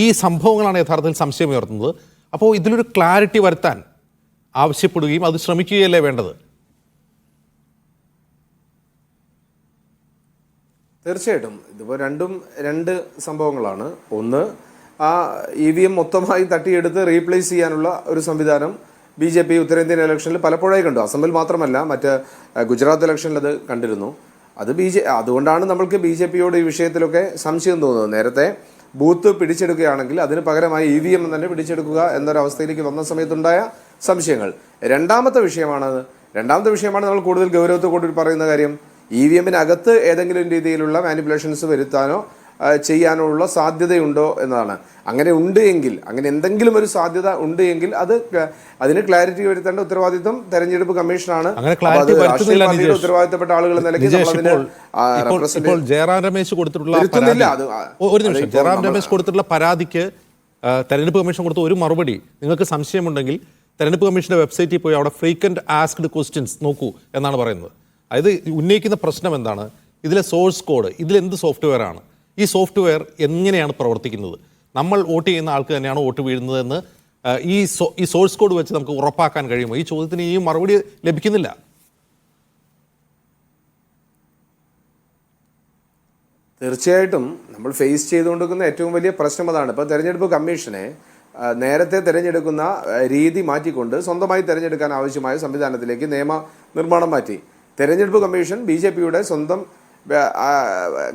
ഈ സംഭവങ്ങളാണ് യഥാർത്ഥത്തിൽ സംശയമുയർത്തുന്നത്. അപ്പോൾ ഇതിലൊരു ക്ലാരിറ്റി വരുത്താൻ ആവശ്യപ്പെടുകയും അത് ശ്രമിക്കുകയല്ലേ വേണ്ടത്? തീർച്ചയായിട്ടും ഇതിപ്പോൾ രണ്ട് സംഭവങ്ങളാണ്. ഒന്ന്, ആ EVM മൊത്തമായി തട്ടിയെടുത്ത് റീപ്ലേസ് ചെയ്യാനുള്ള ഒരു സംവിധാനം BJP ഉത്തരേന്ത്യൻ ഇലക്ഷനിൽ പലപ്പോഴായി കണ്ടു. അസമിൽ മാത്രമല്ല, മറ്റ് ഗുജറാത്ത് ഇലക്ഷനിൽ അത് കണ്ടിരുന്നു. അതുകൊണ്ടാണ് നമ്മൾക്ക് BJPയോട് ഈ വിഷയത്തിലൊക്കെ സംശയം തോന്നുന്നത്. നേരത്തെ ബൂത്ത് പിടിച്ചെടുക്കുകയാണെങ്കിൽ അതിന് പകരമായി EVM തന്നെ പിടിച്ചെടുക്കുക എന്നൊരവസ്ഥയിലേക്ക് വന്ന സമയത്തുണ്ടായ സംശയങ്ങൾ. രണ്ടാമത്തെ വിഷയമാണ് നമ്മൾ കൂടുതൽ ഗൗരവത്തോടുകൂടി പറയുന്ന കാര്യം, EVM-നകത്ത് ഏതെങ്കിലും രീതിയിലുള്ള മാനിപ്പുലേഷൻസ് വരുത്താനോ ചെയ്യാനോ ഉള്ള സാധ്യതയുണ്ടോ എന്നതാണ്. അങ്ങനെ എന്തെങ്കിലും ഒരു സാധ്യത ഉണ്ട് എങ്കിൽ അതിന് ക്ലാരിറ്റി വരുത്തേണ്ട ഉത്തരവാദിത്വം തെരഞ്ഞെടുപ്പ് കമ്മീഷനാണ്. ഉത്തരവാദിത്തപ്പെട്ട ആളുകൾ എന്ന നിലയ്ക്ക് ജയറാം രമേശ് കൊടുത്തിട്ടുള്ള പരാതിക്ക് തെരഞ്ഞെടുപ്പ് കമ്മീഷൻ കൊടുത്ത ഒരു മറുപടി, നിങ്ങൾക്ക് സംശയമുണ്ടെങ്കിൽ തെരഞ്ഞെടുപ്പ് കമ്മീഷന്റെ വെബ്സൈറ്റിൽ പോയി അവിടെ ഫ്രീക്വന്റ് ആസ്ക്ഡ് ക്വസ്റ്റ്യൻസ് നോക്കൂ എന്നാണ് പറയുന്നത്. അതായത് ഉന്നയിക്കുന്ന പ്രശ്നം എന്താണ്? ഇതിലെ സോഴ്സ് കോഡ്, ഇതിലെന്ത് സോഫ്റ്റ്വെയർ ആണ്, ഈ സോഫ്റ്റ്വെയർ എങ്ങനെയാണ് പ്രവർത്തിക്കുന്നത്, നമ്മൾ വോട്ട് ചെയ്യുന്ന ആൾക്ക് തന്നെയാണ് വോട്ട് വീഴുന്നതെന്ന് ഈ സോഴ്സ് കോഡ് വെച്ച് നമുക്ക് ഉറപ്പാക്കാൻ കഴിയുമോ? ഈ ചോദ്യത്തിന് ഈ മറുപടി ലഭിക്കുന്നില്ല. തീർച്ചയായിട്ടും നമ്മൾ ഫേസ് ചെയ്തുകൊണ്ടിരിക്കുന്ന ഏറ്റവും വലിയ പ്രശ്നം അതാണ്. ഇപ്പോൾ തെരഞ്ഞെടുപ്പ് കമ്മീഷനെ നേരത്തെ തിരഞ്ഞെടുക്കുന്ന രീതി മാറ്റിക്കൊണ്ട് സ്വന്തമായി തിരഞ്ഞെടുക്കാൻ ആവശ്യമായ സംവിധാനത്തിലേക്ക് നിയമ നിർമ്മാണം മാറ്റി. തെരഞ്ഞെടുപ്പ് കമ്മീഷൻ BJPയുടെ സ്വന്തം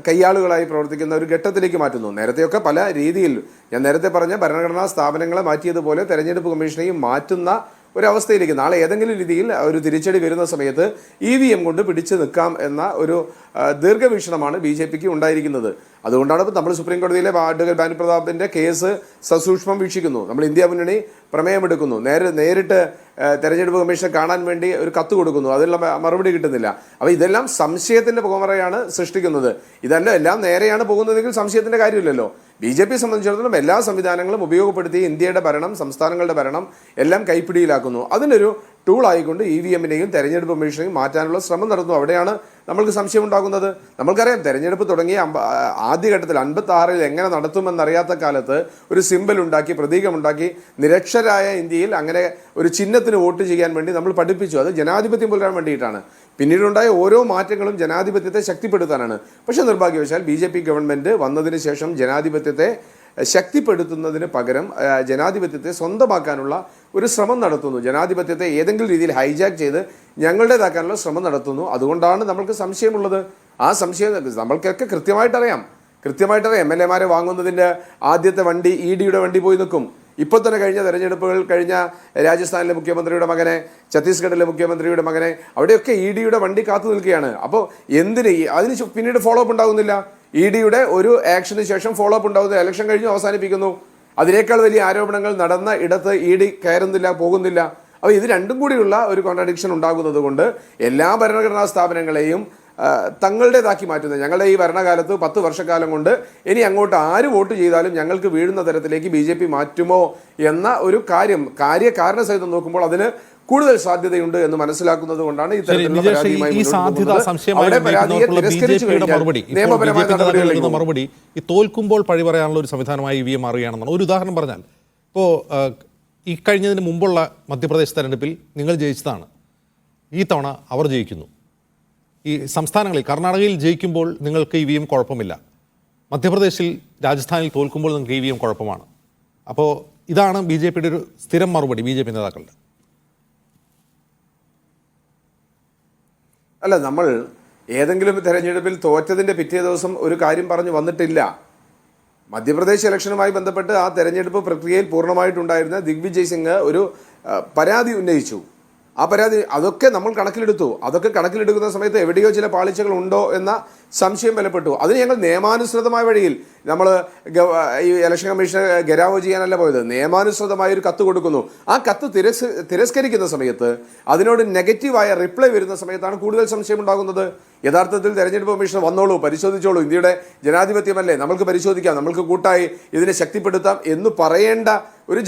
കയ്യാളുകളായി പ്രവർത്തിക്കുന്ന ഒരു ഘട്ടത്തിലേക്ക് മാറ്റുന്നു. നേരത്തെയൊക്കെ പല രീതിയിൽ ഞാൻ നേരത്തെ പറഞ്ഞ ഭരണഘടനാ സ്ഥാപനങ്ങളെ മാറ്റിയതുപോലെ തെരഞ്ഞെടുപ്പ് കമ്മീഷനെയും മാറ്റുന്ന ഒരവസ്ഥയിലേക്ക് നാളെ ഏതെങ്കിലും രീതിയിൽ ഒരു തിരിച്ചടി വരുന്ന സമയത്ത് EVM കൊണ്ട് പിടിച്ചു നിൽക്കാം എന്ന ഒരു ദീർഘവീക്ഷണമാണ് BJPക്ക് ഉണ്ടായിരിക്കുന്നത്. അതുകൊണ്ടാണ് ഇപ്പോൾ നമ്മൾ സുപ്രീം കോടതിയിലെ അഡ്വക്കേറ്റ് ബാനി പ്രതാപിന്റെ കേസ് സസൂക്ഷ്മം വീക്ഷിക്കുന്നു. നമ്മൾ ഇന്ത്യ മുന്നണി പ്രമേയമെടുക്കുന്നു, നേരിട്ട് തെരഞ്ഞെടുപ്പ് കമ്മീഷനെ കാണാൻ വേണ്ടി ഒരു കത്ത് കൊടുക്കുന്നു, അതിനുള്ള മറുപടി കിട്ടുന്നില്ല. അപ്പോൾ ഇതെല്ലാം സംശയത്തിന്റെ പുകമറയാണ് സൃഷ്ടിക്കുന്നത്. എല്ലാം നേരെയാണ് പോകുന്നതെങ്കിൽ സംശയത്തിന്റെ കാര്യമില്ലല്ലോ. BJP സംബന്ധിച്ചിടത്തോളം എല്ലാ സംവിധാനങ്ങളും ഉപയോഗപ്പെടുത്തി ഇന്ത്യയുടെ ഭരണം, സംസ്ഥാനങ്ങളുടെ ഭരണം എല്ലാം കൈപ്പിടിയിലാക്കുന്നു. അതിനൊരു ടൂൾ ആയിക്കൊണ്ട് EVM-നെയും തെരഞ്ഞെടുപ്പ് കമ്മീഷനെയും മാറ്റാനുള്ള ശ്രമം നടത്തുന്നു. അവിടെയാണ് നമ്മൾക്ക് സംശയം ഉണ്ടാകുന്നത്. നമ്മൾക്കറിയാം, തെരഞ്ഞെടുപ്പ് തുടങ്ങിയ ആദ്യഘട്ടത്തിൽ 56-ൽ എങ്ങനെ നടത്തുമെന്നറിയാത്ത കാലത്ത് ഒരു സിമ്പൽ ഉണ്ടാക്കി, പ്രതീകമുണ്ടാക്കി, നിരക്ഷരായ ഇന്ത്യയിൽ അങ്ങനെ ഒരു ചിഹ്നത്തിന് വോട്ട് ചെയ്യാൻ വേണ്ടി നമ്മൾ പഠിപ്പിച്ചു. അത് ജനാധിപത്യം പുലരാൻ വേണ്ടിയിട്ടാണ്. പിന്നീടുണ്ടായ ഓരോ മാറ്റങ്ങളും ജനാധിപത്യത്തെ ശക്തിപ്പെടുത്താനാണ്. പക്ഷേ നിർഭാഗ്യവശാൽ BJP ഗവൺമെൻറ് വന്നതിന് ശേഷം ജനാധിപത്യത്തെ ശക്തിപ്പെടുത്തുന്നതിന് പകരം ജനാധിപത്യത്തെ സ്വന്തമാക്കാനുള്ള ഒരു ശ്രമം നടത്തുന്നു. ജനാധിപത്യത്തെ ഏതെങ്കിലും രീതിയിൽ ഹൈജാക്ക് ചെയ്ത് ഞങ്ങളുടേതാക്കാനുള്ള ശ്രമം നടത്തുന്നു. അതുകൊണ്ടാണ് നമ്മൾക്ക് സംശയമുള്ളത്. ആ സംശയം നമ്മൾക്കൊക്കെ കൃത്യമായിട്ടറിയാം. MLA-മാരെ വാങ്ങുന്നതിൻ്റെ ആദ്യത്തെ വണ്ടി ED-യുടെ വണ്ടി പോയി നിൽക്കും. ഇപ്പോൾ തന്നെ കഴിഞ്ഞ തെരഞ്ഞെടുപ്പുകൾ, കഴിഞ്ഞ രാജസ്ഥാനിലെ മുഖ്യമന്ത്രിയുടെ മകനെ, ഛത്തീസ്ഗഡിലെ മുഖ്യമന്ത്രിയുടെ മകനെ, അവിടെയൊക്കെ ED-യുടെ വണ്ടി കാത്തു നിൽക്കുകയാണ്. അപ്പോൾ അതിന് പിന്നീട് ഫോളോ അപ്പ് ഉണ്ടാകുന്നില്ല. ED-യുടെ ഒരു ആക്ഷന് ശേഷം ഫോളോ അപ്പ് ഉണ്ടാകുന്നില്ല. ഇലക്ഷൻ കഴിഞ്ഞ് അവസാനിപ്പിക്കുന്നു. അതിനേക്കാൾ വലിയ ആരോപണങ്ങൾ നടന്ന ഇടത്ത് ED കയറുന്നില്ല, പോകുന്നില്ല. അപ്പോൾ ഇത് രണ്ടും കൂടിയുള്ള ഒരു കോൺട്രാഡിക്ഷൻ ഉണ്ടാകുന്നത് കൊണ്ട് എല്ലാ ഭരണഘടനാ സ്ഥാപനങ്ങളെയും തങ്ങളുടേതാക്കി മാറ്റുന്നത്. ഞങ്ങളുടെ ഈ ഭരണകാലത്ത് 10 വർഷക്കാലം കൊണ്ട് ഇനി അങ്ങോട്ട് ആര് വോട്ട് ചെയ്താലും ഞങ്ങൾക്ക് വീഴുന്ന തരത്തിലേക്ക് BJP മാറ്റുമോ എന്ന ഒരു കാരണസഹിതം നോക്കുമ്പോൾ അതിന് കൂടുതൽ സാധ്യതയുണ്ട് എന്ന് മനസ്സിലാക്കുന്നത് കൊണ്ടാണ് ഈ മറുപടി ഈ തോൽക്കുമ്പോൾ പഴി പറയാനുള്ള ഒരു സംവിധാനമായി EVM മാറുകയാണെന്നാണ്. ഒരു ഉദാഹരണം പറഞ്ഞാൽ, ഇപ്പോൾ ഈ കഴിഞ്ഞതിന് മുമ്പുള്ള മധ്യപ്രദേശ് തെരഞ്ഞെടുപ്പിൽ നിങ്ങൾ ജയിച്ചതാണ്, ഈ തവണ അവർ ജയിക്കുന്നു. ഈ സംസ്ഥാനങ്ങളിൽ കർണാടകയിൽ ജയിക്കുമ്പോൾ നിങ്ങൾക്ക് EVM കുഴപ്പമില്ല, മധ്യപ്രദേശിൽ രാജസ്ഥാനിൽ തോൽക്കുമ്പോൾ നിങ്ങൾക്ക് EVM കുഴപ്പമാണ്. അപ്പോൾ ഇതാണ് BJPയുടെ ഒരു സ്ഥിരം മറുപടി BJP നേതാക്കളുടെ. അല്ല, നമ്മൾ ഏതെങ്കിലും തെരഞ്ഞെടുപ്പിൽ തോറ്റതിൻ്റെ പിറ്റേ ദിവസം ഒരു കാര്യം പറഞ്ഞു വന്നിട്ടില്ല. മധ്യപ്രദേശ് ഇലക്ഷനുമായി ബന്ധപ്പെട്ട് ആ തെരഞ്ഞെടുപ്പ് പ്രക്രിയയിൽ പൂർണ്ണമായിട്ടുണ്ടായിരുന്ന ദിഗ്വിജയ് സിംഗ് ഒരു പരാതി ഉന്നയിച്ചു. ആ പരാതി അതൊക്കെ നമ്മൾ കണക്കിലെടുത്തു. അതൊക്കെ കണക്കിലെടുക്കുന്ന സമയത്ത് എവിടെയോ ചില പാളിച്ചകൾ ഉണ്ടോ എന്ന സംശയം ബലപ്പെട്ടു. അതിന് ഞങ്ങൾ നിയമാനുസൃതമായ വഴിയിൽ നമ്മൾ ഈ ഇലക്ഷൻ കമ്മീഷനെ ഗരാവോ ചെയ്യാനല്ല പോയത്. നിയമാനുസൃതമായ ഒരു കത്ത് കൊടുക്കുന്നു. ആ കത്ത് തിരസ്കരിക്കുന്ന സമയത്ത് അതിനോട് നെഗറ്റീവായ റിപ്ലൈ വരുന്ന സമയത്താണ് കൂടുതൽ സംശയം ഉണ്ടാകുന്നത്. യഥാർത്ഥത്തിൽ തെരഞ്ഞെടുപ്പ് കമ്മീഷൻ വന്നോളൂ, പരിശോധിച്ചോളൂ, ഇന്ത്യയുടെ ജനാധിപത്യമല്ലേ, നമ്മൾക്ക് പരിശോധിക്കാം, നമ്മൾക്ക് കൂട്ടായി ഇതിനെ ശക്തിപ്പെടുത്താം എന്ന് പറയേണ്ട ഒരു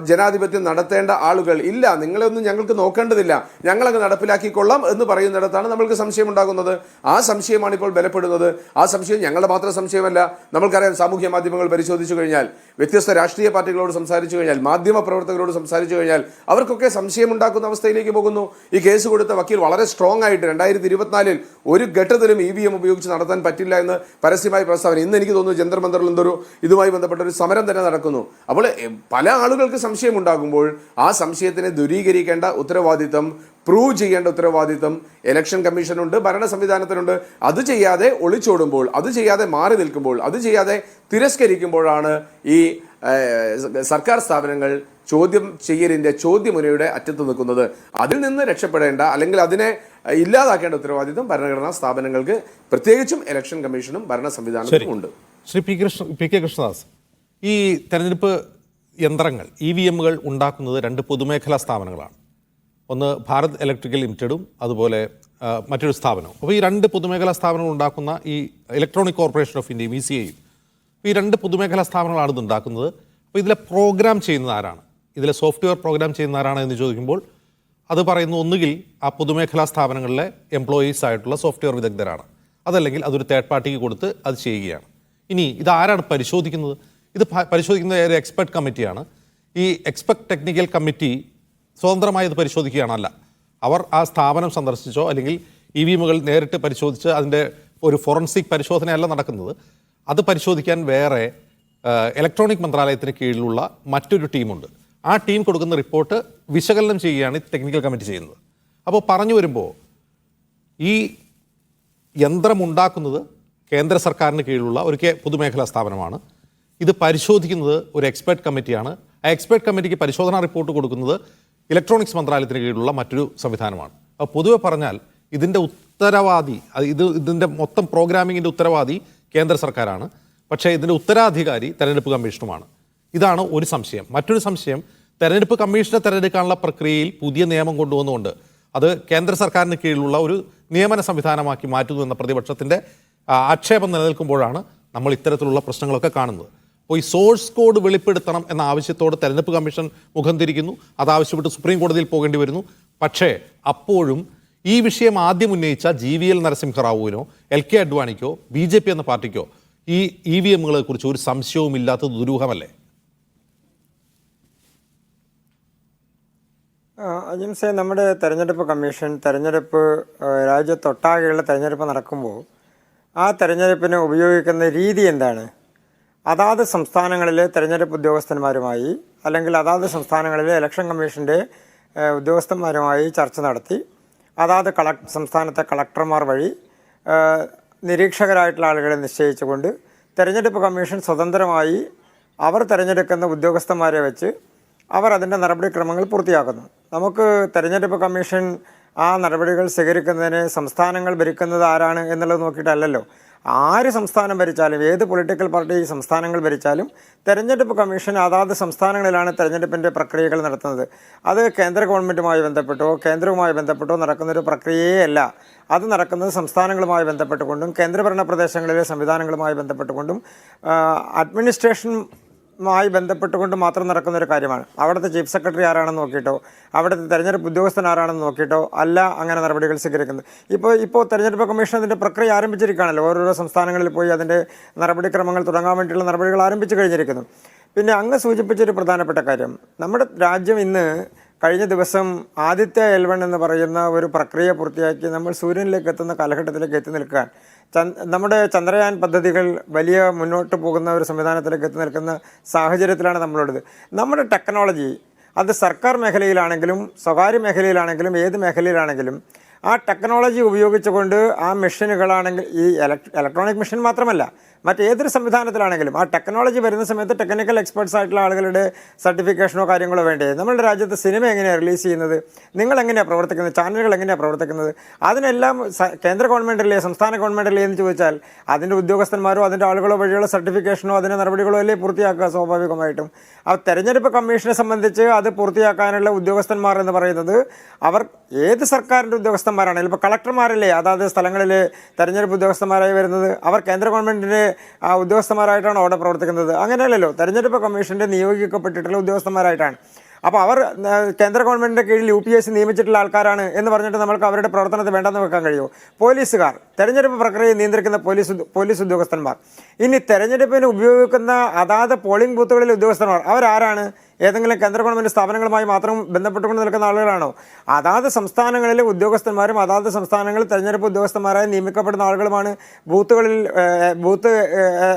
ജനാധിപത്യം നടത്തേണ്ട ആളുകൾ ഇല്ല, നിങ്ങളൊന്നും ഞങ്ങൾക്ക് നോക്കേണ്ടതില്ല, ഞങ്ങളങ്ങ് നടപ്പിലാക്കിക്കൊള്ളാം എന്ന് പറയുന്നിടത്താണ് നമ്മൾക്ക് സംശയം ഉണ്ടാകുന്നത്. ആ സംശയമാണ് ഇപ്പോൾ ബലപ്പെടുന്നത്. ആ സംശയം ഞങ്ങളുടെ മാത്രം സംശയമല്ല. നമ്മൾക്കറിയാം, സാമൂഹ്യ മാധ്യമങ്ങൾ പരിശോധിച്ചു കഴിഞ്ഞാൽ, വ്യത്യസ്ത രാഷ്ട്രീയ പാർട്ടികളോട് സംസാരിച്ചു കഴിഞ്ഞാൽ, മാധ്യമ പ്രവർത്തകരോട് സംസാരിച്ചു കഴിഞ്ഞാൽ അവർക്കൊക്കെ സംശയമുണ്ടാക്കുന്ന അവസ്ഥയിലേക്ക് പോകുന്നു. ഈ കേസ് കൊടുത്ത വക്കീൽ വളരെ സ്ട്രോങ് ആയിട്ട് 2024 ഒരു ഘട്ടത്തിലും EVM ഉപയോഗിച്ച് നടത്താൻ പറ്റില്ല എന്ന് പരസ്യമായി പ്രസ്താവന. ഇന്ന് എനിക്ക് തോന്നുന്നു ജന്തർ മന്ദറിൽ ഇതുമായി ബന്ധപ്പെട്ട ഒരു സമരം തന്നെ നടക്കുന്നു. അപ്പോൾ പല ആളുകൾക്ക് സംശയമുണ്ടാകുമ്പോൾ ആ സംശയത്തിനെ ദൂരീകരിക്കേണ്ട ഉത്തരവാദിത്തം, പ്രൂവ് ചെയ്യേണ്ട ഉത്തരവാദിത്തം ഇലക്ഷൻ കമ്മീഷനുണ്ട്, ഭരണ സംവിധാനത്തിനുണ്ട്. അത് ചെയ്യാതെ ഒളിച്ചോടുമ്പോൾ, അത് ചെയ്യാതെ മാറി നിൽക്കുമ്പോൾ, അത് ചെയ്യാതെ തിരസ്കരിക്കുമ്പോഴാണ് ഈ സർക്കാർ സ്ഥാപനങ്ങൾ ചോദ്യം ചെയ്യലിന്റെ ചോദ്യമുനയുടെ അറ്റത്ത് നിൽക്കുന്നത്. അതിൽ നിന്ന് രക്ഷപ്പെടേണ്ട, അല്ലെങ്കിൽ അതിനെ ഇല്ലാതാക്കേണ്ട ഉത്തരവാദിത്തം ഭരണഘടനാ സ്ഥാപനങ്ങൾക്ക്, പ്രത്യേകിച്ചും ഇലക്ഷൻ കമ്മീഷനും ഭരണ സംവിധാനത്തിനും ഉണ്ട്. ശ്രീ പി കെ കൃഷ്ണദാസ്, ഈ തെരഞ്ഞെടുപ്പ് യന്ത്രങ്ങൾ EVMകൾ ഉണ്ടാക്കുന്നത് 2 പൊതുമേഖലാ സ്ഥാപനങ്ങളാണ്. ഒന്ന് ഭാരത് ഇലക്ട്രിക്കൽ ലിമിറ്റഡും അതുപോലെ മറ്റൊരു സ്ഥാപനവും. അപ്പോൾ ഈ 2 പൊതുമേഖലാ സ്ഥാപനങ്ങൾ ഉണ്ടാക്കുന്ന ഈ ഇലക്ട്രോണിക് കോർപ്പറേഷൻ ഓഫ് ഇന്ത്യയും ECIയും, ഈ 2 പൊതുമേഖലാ സ്ഥാപനങ്ങളാണ് ഇത് ഉണ്ടാക്കുന്നത്. അപ്പോൾ ഇതിലെ പ്രോഗ്രാം ചെയ്യുന്നത് ആരാണ്, ഇതിലെ സോഫ്റ്റ്വെയർ പ്രോഗ്രാം ചെയ്യുന്ന ആരാണ് എന്ന് ചോദിക്കുമ്പോൾ അത് പറയുന്നു ഒന്നുകിൽ ആ പൊതുമേഖലാ സ്ഥാപനങ്ങളിലെ എംപ്ലോയീസ് ആയിട്ടുള്ള സോഫ്റ്റ്വെയർ വിദഗ്ധരാണ്, അതല്ലെങ്കിൽ അതൊരു തേർഡ് പാർട്ടിക്ക് കൊടുത്ത് അത് ചെയ്യുകയാണ്. ഇനി ഇത് ആരാണ് പരിശോധിക്കുന്നത്? ഇത് പരിശോധിക്കുന്ന ഒരു എക്സ്പെർട്ട് കമ്മിറ്റിയാണ്. ഈ എക്സ്പെർട്ട് ടെക്നിക്കൽ കമ്മിറ്റി സ്വതന്ത്രമായി ഇത് പരിശോധിക്കുകയാണല്ല. അവർ ആ സ്ഥാപനം സന്ദർശിച്ചോ അല്ലെങ്കിൽ EVMകൾ നേരിട്ട് പരിശോധിച്ച് അതിൻ്റെ ഒരു ഫോറൻസിക് പരിശോധനയല്ല നടക്കുന്നത്. അത് പരിശോധിക്കാൻ വേറെ ഇലക്ട്രോണിക് മന്ത്രാലയത്തിന് കീഴിലുള്ള മറ്റൊരു ടീമുണ്ട്. ആ ടീം കൊടുക്കുന്ന റിപ്പോർട്ട് വിശകലനം ചെയ്യുകയാണ് ടെക്നിക്കൽ കമ്മിറ്റി ചെയ്യുന്നത്. അപ്പോൾ പറഞ്ഞു വരുമ്പോൾ ഈ യന്ത്രമുണ്ടാക്കുന്നത് കേന്ദ്ര സർക്കാരിന് കീഴിലുള്ള ഒരു പൊതുമേഖലാ സ്ഥാപനമാണ്. ഇത് പരിശോധിക്കുന്നത് ഒരു എക്സ്പെർട്ട് കമ്മിറ്റിയാണ്. ആ എക്സ്പെർട്ട് കമ്മിറ്റിക്ക് പരിശോധനാ റിപ്പോർട്ട് കൊടുക്കുന്നത് ഇലക്ട്രോണിക്സ് മന്ത്രാലയത്തിന് കീഴിലുള്ള മറ്റൊരു സംവിധാനമാണ്. അപ്പോൾ പൊതുവെ പറഞ്ഞാൽ ഇതിൻ്റെ ഉത്തരവാദി, ഇതിൻ്റെ മൊത്തം പ്രോഗ്രാമിങ്ങിൻ്റെ ഉത്തരവാദി കേന്ദ്ര സർക്കാരാണ്. പക്ഷേ ഇതിൻ്റെ ഉത്തരാധികാരി തെരഞ്ഞെടുപ്പ് കമ്മീഷനുമാണ്. ഇതാണ് ഒരു സംശയം. മറ്റൊരു സംശയം, തെരഞ്ഞെടുപ്പ് കമ്മീഷനെ തെരഞ്ഞെടുക്കാനുള്ള പ്രക്രിയയിൽ പുതിയ നിയമം കൊണ്ടുവന്നുകൊണ്ട് അത് കേന്ദ്ര സർക്കാരിന് കീഴിലുള്ള ഒരു നിയമന സംവിധാനമാക്കി മാറ്റുന്നു എന്ന പ്രതിപക്ഷത്തിൻ്റെ ആക്ഷേപം നിലനിൽക്കുമ്പോഴാണ് നമ്മൾ ഇത്തരത്തിലുള്ള പ്രശ്നങ്ങളൊക്കെ കാണുന്നത്. അപ്പോൾ ഈ സോഴ്സ് കോഡ് വെളിപ്പെടുത്തണം എന്ന ആവശ്യത്തോട് തെരഞ്ഞെടുപ്പ് കമ്മീഷൻ മുഖം തിരിക്കുന്നു. അതാവശ്യപ്പെട്ട് സുപ്രീം കോടതിയിൽ പോകേണ്ടി വരുന്നു. പക്ഷേ അപ്പോഴും ഈ വിഷയം ആദ്യം ഉന്നയിച്ച GVL നരസിംഹറാവുവിനോ LK അഡ്വാണിക്കോ BJP എന്ന പാർട്ടിക്കോ ഈ EVMകളെ കുറിച്ച് ഒരു സംശയവും ഇല്ലാത്തത് ദുരൂഹമല്ലേ? അജിംസെ, നമ്മുടെ തെരഞ്ഞെടുപ്പ് കമ്മീഷൻ രാജ്യത്തൊട്ടാകെയുള്ള തെരഞ്ഞെടുപ്പ് നടക്കുമ്പോൾ ആ തെരഞ്ഞെടുപ്പിന് ഉപയോഗിക്കുന്ന രീതി എന്താണ്? അതാത് സംസ്ഥാനങ്ങളിലെ തെരഞ്ഞെടുപ്പ് ഉദ്യോഗസ്ഥന്മാരുമായി അല്ലെങ്കിൽ അതാത് സംസ്ഥാനങ്ങളിലെ ഇലക്ഷൻ കമ്മീഷൻ്റെ ഉദ്യോഗസ്ഥന്മാരുമായി ചർച്ച നടത്തി അതാത് സംസ്ഥാനത്തെ കളക്ടർമാർ വഴി നിരീക്ഷകരായിട്ടുള്ള ആളുകളെ നിശ്ചയിച്ചുകൊണ്ട് തെരഞ്ഞെടുപ്പ് കമ്മീഷൻ സ്വതന്ത്രമായി അവർ തിരഞ്ഞെടുക്കുന്ന ഉദ്യോഗസ്ഥന്മാരെ വെച്ച് അവർ അതിൻ്റെ നടപടിക്രമങ്ങൾ പൂർത്തിയാക്കുന്നു. നമുക്ക് തെരഞ്ഞെടുപ്പ് കമ്മീഷൻ ആ നടപടികൾ സ്വീകരിക്കുന്നതിന് സംസ്ഥാനങ്ങൾ ഭരിക്കുന്നത് ആരാണ് എന്നുള്ളത് നോക്കിയിട്ടല്ലല്ലോ. ആര് സംസ്ഥാനം ഭരിച്ചാലും, ഏത് പൊളിറ്റിക്കൽ പാർട്ടി സംസ്ഥാനങ്ങൾ ഭരിച്ചാലും തെരഞ്ഞെടുപ്പ് കമ്മീഷൻ അതാത് സംസ്ഥാനങ്ങളിലാണ് തെരഞ്ഞെടുപ്പിൻ്റെ പ്രക്രിയകൾ നടത്തുന്നത്. അത് കേന്ദ്ര ഗവൺമെൻറ്റുമായി ബന്ധപ്പെട്ടോ കേന്ദ്രവുമായി ബന്ധപ്പെട്ടോ നടക്കുന്നൊരു പ്രക്രിയയേ അല്ല. അത് നടക്കുന്നത് സംസ്ഥാനങ്ങളുമായി ബന്ധപ്പെട്ടുകൊണ്ടും കേന്ദ്രഭരണ പ്രദേശങ്ങളിലെ സംവിധാനങ്ങളുമായി ബന്ധപ്പെട്ടുകൊണ്ടും അഡ്മിനിസ്ട്രേഷനുമായി ബന്ധപ്പെട്ടുകൊണ്ട് മാത്രം നടക്കുന്നൊരു കാര്യമാണ്. അവിടുത്തെ ചീഫ് സെക്രട്ടറി ആരാണെന്ന് നോക്കിയിട്ടോ അവിടുത്തെ തെരഞ്ഞെടുപ്പ് ഉദ്യോഗസ്ഥൻ ആരാണെന്ന് നോക്കിയിട്ടോ അല്ല അങ്ങനെ നടപടികൾ സ്വീകരിക്കുന്നത്. ഇപ്പോൾ തെരഞ്ഞെടുപ്പ് കമ്മീഷൻ അതിൻ്റെ പ്രക്രിയ ആരംഭിച്ചിരിക്കുകയാണല്ലോ. ഓരോരോ സംസ്ഥാനങ്ങളിൽ പോയി അതിൻ്റെ നടപടിക്രമങ്ങൾ തുടങ്ങാൻ വേണ്ടിയുള്ള നടപടികൾ ആരംഭിച്ചു കഴിഞ്ഞിരിക്കുന്നു. പിന്നെ അങ്ങ് സൂചിപ്പിച്ചൊരു പ്രധാനപ്പെട്ട കാര്യം, നമ്മുടെ രാജ്യം ഇന്ന് കഴിഞ്ഞ ദിവസം ആദിത്യ L1 എന്ന് പറയുന്ന ഒരു പ്രക്രിയ പൂർത്തിയാക്കി നമ്മൾ സൂര്യനിലേക്ക് എത്തുന്ന കാലഘട്ടത്തിലേക്ക് എത്തി നിൽക്കാൻ, നമ്മുടെ ചന്ദ്രയാൻ പദ്ധതികൾ വലിയ മുന്നോട്ട് പോകുന്ന ഒരു സംവിധാനത്തിലേക്ക് എത്തി നിൽക്കുന്ന സാഹചര്യത്തിലാണ് നമ്മളുള്ളത്. നമ്മുടെ ടെക്നോളജി അത് സർക്കാർ മേഖലയിലാണെങ്കിലും സ്വകാര്യ മേഖലയിലാണെങ്കിലും ഏത് മേഖലയിലാണെങ്കിലും ആ ടെക്നോളജി ഉപയോഗിച്ചുകൊണ്ട് ആ മെഷീനുകളാണെങ്കിൽ ഈ ഇലക്ട്രോണിക് മെഷീൻ മാത്രമല്ല മറ്റേതൊരു സംവിധാനത്തിലാണെങ്കിലും ആ ടെക്നോളജി വരുന്ന സമയത്ത് ടെക്നിക്കൽ എക്സ്പെർട്സ് ആയിട്ടുള്ള ആളുകളുടെ സർട്ടിഫിക്കേഷനോ കാര്യങ്ങളോ വേണ്ടേ? നമ്മുടെ രാജ്യത്ത് സിനിമ എങ്ങനെയാണ് റിലീസ് ചെയ്യുന്നത്? നിങ്ങൾ എങ്ങനെയാണ് പ്രവർത്തിക്കുന്നത്? ചാനലുകൾ എങ്ങനെയാണ് പ്രവർത്തിക്കുന്നത്? അതിനെല്ലാം കേന്ദ്ര ഗവൺമെൻറ്റല്ലേ സംസ്ഥാന ഗവൺമെൻറ്റല്ലേ എന്ന് ചോദിച്ചാൽ അതിൻ്റെ ഉദ്യോഗസ്ഥന്മാരോ അതിൻ്റെ ആളുകളോ വഴിയുള്ള സർട്ടിഫിക്കേഷനോ അതിൻ്റെ നടപടികളോ അല്ലേ പൂർത്തിയാക്കുക സ്വാഭാവികമായിട്ടും. ആ തെരഞ്ഞെടുപ്പ് കമ്മീഷനെ സംബന്ധിച്ച് അത് പൂർത്തിയാക്കാനുള്ള ഉദ്യോഗസ്ഥന്മാർ എന്ന് പറയുന്നത് അവർ ഏത് സർക്കാരിൻ്റെ ഉദ്യോഗസ്ഥന്മാരാണ്? ഇപ്പോൾ കളക്ടർമാരല്ലേ അതാത് സ്ഥലങ്ങളിലെ തെരഞ്ഞെടുപ്പ് ഉദ്യോഗസ്ഥന്മാരായി വരുന്നത്? അവർ കേന്ദ്ര ഗവൺമെൻറ്റിൻ്റെ ഉദ്യോഗസ്ഥന്മാരായിട്ടാണ് അവിടെ പ്രവർത്തിക്കുന്നത്? അങ്ങനെയല്ലല്ലോ. തെരഞ്ഞെടുപ്പ് കമ്മീഷൻ്റെ നിയോഗിക്കപ്പെട്ടിട്ടുള്ള ഉദ്യോഗസ്ഥന്മാരായിട്ടാണ്. അപ്പോൾ അവർ കേന്ദ്ര ഗവൺമെൻറ്റിൻ്റെ കീഴിൽ UPSC നിയമിച്ചിട്ടുള്ള ആൾക്കാരാണ് എന്ന് പറഞ്ഞിട്ട് നമ്മൾക്ക് അവരുടെ പ്രവർത്തനത്തെ വേണ്ടെന്ന് വെക്കാൻ കഴിയുമോ? പോലീസുകാർ, തെരഞ്ഞെടുപ്പ് പ്രക്രിയയെ നിയന്ത്രിക്കുന്ന പോലീസ് ഉദ്യോഗസ്ഥന്മാർ. ഇനി തെരഞ്ഞെടുപ്പിന് ഉപയോഗിക്കുന്ന അതാത് പോളിംഗ് ബൂത്തുകളിലെ ഉദ്യോഗസ്ഥന്മാർ അവരാരാണ്? ഏതെങ്കിലും കേന്ദ്ര ഗവൺമെൻറ് സ്ഥാപനങ്ങളുമായി മാത്രം ബന്ധപ്പെട്ടുകൊണ്ട് നിൽക്കുന്ന ആളുകളാണോ? അതാത് സംസ്ഥാനങ്ങളിലെ ഉദ്യോഗസ്ഥന്മാരും അതാത് സംസ്ഥാനങ്ങളിൽ തെരഞ്ഞെടുപ്പ് ഉദ്യോഗസ്ഥന്മാരായി നിയമിക്കപ്പെടുന്ന ആളുകളുമാണ് ബൂത്ത്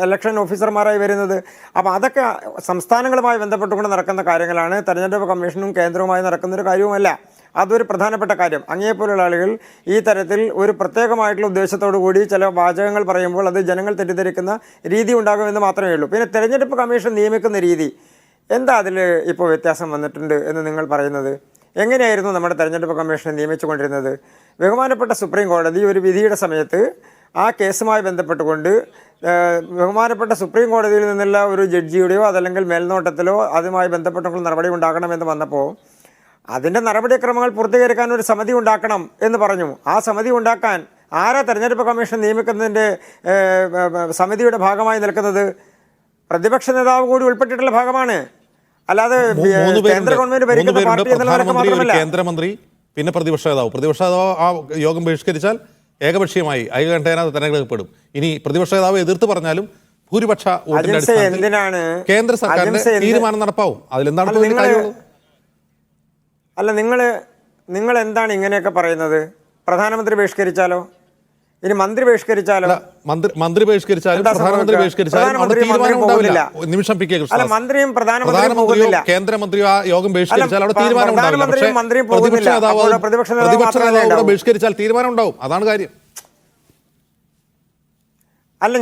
ഇലക്ഷൻ ഓഫീസർമാരായി വരുന്നത്. അപ്പോൾ അതൊക്കെ സംസ്ഥാനങ്ങളുമായി ബന്ധപ്പെട്ടുകൊണ്ട് നടക്കുന്ന കാര്യങ്ങളാണ്. തെരഞ്ഞെടുപ്പ് കമ്മീഷനും കേന്ദ്രവുമായി നടക്കുന്നൊരു കാര്യവുമല്ല. അതൊരു പ്രധാനപ്പെട്ട കാര്യം. അങ്ങേപ്പോലുള്ള ആളുകൾ ഈ തരത്തിൽ ഒരു പ്രത്യേകമായിട്ടുള്ള ഉദ്ദേശത്തോടു കൂടി ചില വാചകങ്ങൾ പറയുമ്പോൾ അത് ജനങ്ങൾ തെറ്റിദ്ധരിക്കുന്ന രീതി ഉണ്ടാകുമെന്ന് മാത്രമേ ഉള്ളൂ. പിന്നെ തെരഞ്ഞെടുപ്പ് കമ്മീഷൻ നിയമിക്കുന്ന രീതി എന്താ അതിൽ ഇപ്പോൾ വ്യത്യാസം വന്നിട്ടുണ്ട് എന്ന് നിങ്ങൾ പറയുന്നത്? എങ്ങനെയായിരുന്നു നമ്മുടെ തെരഞ്ഞെടുപ്പ് കമ്മീഷനെ നിയമിച്ചുകൊണ്ടിരുന്നത്? ബഹുമാനപ്പെട്ട സുപ്രീം കോടതി ഒരു വിധിയുടെ സമയത്ത് ആ കേസുമായി ബന്ധപ്പെട്ടുകൊണ്ട് ബഹുമാനപ്പെട്ട സുപ്രീം കോടതിയിൽ നിന്നുള്ള ഒരു ജഡ്ജിയുടെയോ അതല്ലെങ്കിൽ മേൽനോട്ടത്തിലോ അതുമായി ബന്ധപ്പെട്ടുള്ള നടപടി ഉണ്ടാക്കണമെന്ന് വന്നപ്പോൾ അതിൻ്റെ നടപടിക്രമങ്ങൾ പൂർത്തീകരിക്കാൻ ഒരു സമിതി ഉണ്ടാക്കണം എന്ന് പറഞ്ഞു. ആ സമിതി ഉണ്ടാക്കാൻ ആരാ തെരഞ്ഞെടുപ്പ് കമ്മീഷൻ നിയമിക്കുന്നതിൻ്റെ സമിതിയുടെ ഭാഗമായി നിൽക്കുന്നത്? പ്രതിപക്ഷ നേതാവ് കൂടി ഉൾപ്പെട്ടിട്ടുള്ള ഭാഗമാണ്. അല്ലാതെ കേന്ദ്ര ഗവൺമെന്റ് ഭരിക്കുന്ന പാർട്ടി എന്നുള്ളവരൊക്കെ മാത്രമല്ല. കേന്ദ്രമന്ത്രി പിന്നെ പ്രതിപക്ഷ നേതാവ് ആ യോഗം ബഹിഷ്കരിച്ചാൽ ഏകപക്ഷീയമായി ഐകകണ്ഠേന തെരഞ്ഞെടുക്കപ്പെടും. ഇനി പ്രതിപക്ഷ നേതാവ് എതിർത്ത് പറഞ്ഞാലും ഭൂരിപക്ഷ വോട്ടിന്റെ അടിസ്ഥാനത്തിൽ കേന്ദ്ര സർക്കാരിന്റെ തീരുമാനം നടപ്പാവും. അതിലെന്താണ് കാര്യമുള്ളത്? അല്ല, നിങ്ങൾ എന്താണ് ഇങ്ങനെയൊക്കെ പറയുന്നത്? പ്രധാനമന്ത്രി ബഹിഷ്കരിച്ചാലോ? ഇനി മന്ത്രി ബഹിഷ്കരിച്ചാലോ? മന്ത്രി ബഹിഷ്കരിച്ചാലും പ്രധാനമന്ത്രി ബഹിഷ്കരിച്ചാലും നിമിഷം പി കെ കൃഷ്ണദാസ് മന്ത്രിയും പ്രധാനമന്ത്രിയോ കേന്ദ്രമന്ത്രിയോ ആ യോഗം ബഹിഷ്കരിച്ചാൽ അവിടെ തീരുമാനം ഉണ്ടാവില്ല. പക്ഷേ പ്രതിപക്ഷ നേതാവ് ബഹിഷ്കരിച്ചാൽ തീരുമാനം ഉണ്ടാവും. അതാണ് കാര്യം. അല്ല,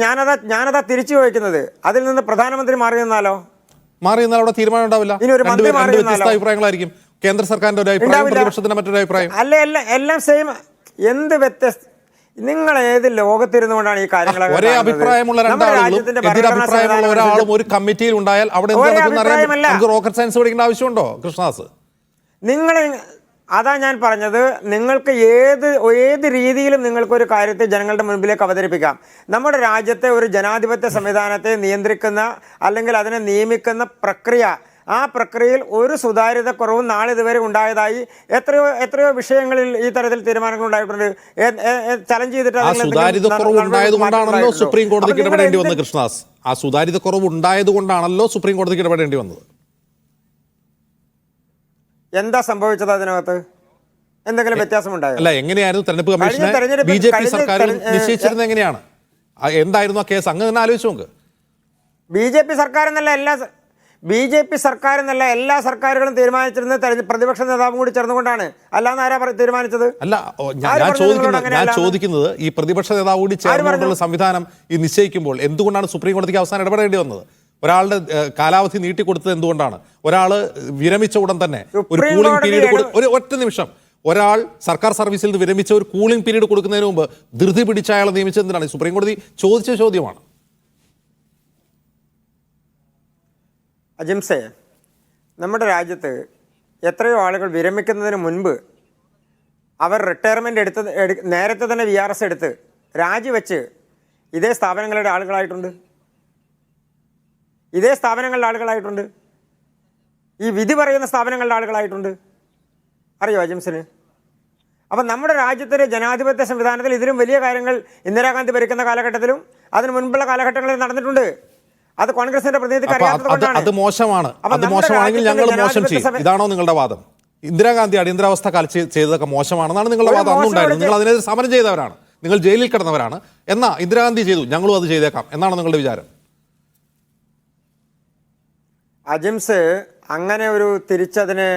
ഞാനതാ തിരിച്ചു ചോദിക്കുന്നത്. അതിൽ നിന്ന് പ്രധാനമന്ത്രി മാറി നിന്നാലോ? അവിടെ തീരുമാനം ഉണ്ടാവില്ല. രണ്ട് വ്യത്യസ്ത അഭിപ്രായങ്ങളായിരിക്കും. കേന്ദ്ര സർക്കാരിന്റെ ഒരു അഭിപ്രായം, പ്രതിപക്ഷത്തിന്റെ മറ്റൊരു അഭിപ്രായം. അല്ല, എല്ലാം സെയിം. എന്ത് വ്യത്യസ്ത? നിങ്ങൾ ഏത് ലോകത്തിരുന്നുകൊണ്ടാണ് ഈ കാര്യങ്ങളൊക്കെ? ഒരേ അഭിപ്രായമുള്ള രണ്ടാളുകളും എതിരഭിപ്രായമുള്ള ഒരാളും ഒരു കമ്മിറ്റിയിൽ ഉണ്ടായാൽ അവിടെ റോക്കറ്റ് സയൻസ് പഠിക്കേണ്ട ആവശ്യമുണ്ടോ കൃഷ്ണദാസ്? അതാ ഞാൻ പറഞ്ഞത്. നിങ്ങൾക്ക് ഏത് രീതിയിലും നിങ്ങൾക്കൊരു കാര്യത്തെ ജനങ്ങളുടെ മുൻപിലേക്ക് അവതരിപ്പിക്കാം. നമ്മുടെ രാജ്യത്തെ ഒരു ജനാധിപത്യ സംവിധാനത്തെ നിയന്ത്രിക്കുന്ന അല്ലെങ്കിൽ അതിനെ നിയമിക്കുന്ന പ്രക്രിയ, ആ പ്രക്രിയയിൽ ഒരു സുതാര്യത കുറവും നാളിതുവരെ ഉണ്ടായതായി എത്രയോ വിഷയങ്ങളിൽ ഈ തരത്തിൽ തീരുമാനങ്ങൾ ഉണ്ടായിട്ടുണ്ട്. ചലഞ്ച് ചെയ്തിട്ടാണല്ലോ സുപ്രീം കോടതിക്ക് ഇടപെടേണ്ടി വന്നത് കൃഷ്ണദാസ്. ആ സുതാര്യത കുറവ് ഉണ്ടായതുകൊണ്ടാണല്ലോ സുപ്രീം കോടതിക്ക് ഇടപെടേണ്ടി വന്നത്. എന്താ സംഭവിച്ചത്? അതിനകത്ത് എന്തെങ്കിലും വ്യത്യാസമുണ്ടായോ? അല്ല, എങ്ങനെയായിരുന്നു തെരഞ്ഞെടുപ്പ് കമ്മീഷനെ BJP സർക്കാർ നിശ്ചയിച്ചിരുന്നത്? എങ്ങനെയാണ്? എന്തായിരുന്നു ആ കേസ്? അങ്ങ് തന്നെ ആലോചിച്ച് നോക്ക്. BJP സർക്കാർ എന്നല്ല എല്ലാ സർക്കാരുകളും തീരുമാനിച്ചിരുന്നത് പ്രതിപക്ഷ നേതാവും കൂടി ചേർന്നുകൊണ്ടാണ്. അല്ലാന്ന് ആരാ തീരുമാനിച്ചത്? അല്ല, ഞാൻ ചോദിക്കുന്നത് ഈ പ്രതിപക്ഷ നേതാവ് കൂടി ചേർന്നുകൊണ്ടുള്ള സംവിധാനം ഈ നിശ്ചയിക്കുമ്പോൾ എന്തുകൊണ്ടാണ് സുപ്രീം കോടതിക്ക് അവസാനം ഇടപെടേണ്ടി വന്നത്? ഒരാളുടെ കാലാവധി നീട്ടിക്കൊടുത്തത് എന്തുകൊണ്ടാണ്? ഒരാള് വിരമിച്ച ഉടൻ തന്നെ ഒരു കൂളിംഗ് പീരീഡ് ഒറ്റ നിമിഷം ഒരാൾ സർക്കാർ സർവീസിൽ നിന്ന് വിരമിച്ച ഒരു കൂളിംഗ് പീരീഡ് കൊടുക്കുന്നതിന് മുമ്പ് ധൃതി പിടിച്ച അയാളെ നിയമിച്ചത് എന്തിനാണ്? സുപ്രീം കോടതി ചോദിച്ച ചോദ്യമാണ്. അജിംസെ, നമ്മുടെ രാജ്യത്ത് എത്രയോ ആളുകൾ വിരമിക്കുന്നതിന് മുൻപ് അവർ റിട്ടയർമെൻ്റ് നേരത്തെ തന്നെ VRS എടുത്ത് രാജിവെച്ച് ഇതേ സ്ഥാപനങ്ങളുടെ ആളുകളായിട്ടുണ്ട്. ഈ വിധി പറയുന്ന സ്ഥാപനങ്ങളുടെ ആളുകളായിട്ടുണ്ട്. അറിയോ അജിംസിന്? അപ്പം നമ്മുടെ രാജ്യത്തിലെ ജനാധിപത്യ സംവിധാനത്തിൽ ഇതിലും വലിയ കാര്യങ്ങൾ ഇന്ദിരാഗാന്ധി ഭരിക്കുന്ന കാലഘട്ടത്തിലും അതിന് മുൻപുള്ള കാലഘട്ടങ്ങളിൽ നടന്നിട്ടുണ്ട്. അത് കോൺഗ്രസിന്റെ പ്രതിനിധിക്ക് അറിയാത്തതുകൊണ്ടാണ്. അത് മോശമാണ്. അത് മോശമാണെങ്കിൽ ഞങ്ങൾ മോശം ചെയ്യും. ഇതാണോ നിങ്ങളുടെ വാദം? ഇന്ദിരാഗാന്ധി അടിയന്തരാവസ്ഥ കാലത്ത് ചെയ്തതൊക്കെ മോശമാണെന്നാണ് നിങ്ങളുടെ വാദം. അന്നുണ്ടായിരുന്നു. നിങ്ങൾ അതിനെതിരെ സമരം ചെയ്തവരാണ്, നിങ്ങൾ ജയിലിൽ കിടന്നവരാണ്. എന്നാ ഇന്ദിരാഗാന്ധി ചെയ്തു, ഞങ്ങളും അത് ചെയ്തേക്കാം എന്നാണ് നിങ്ങളുടെ വിചാരം? അജിംസ്, അങ്ങനെ ഒരു തിരിച്ചതിനെ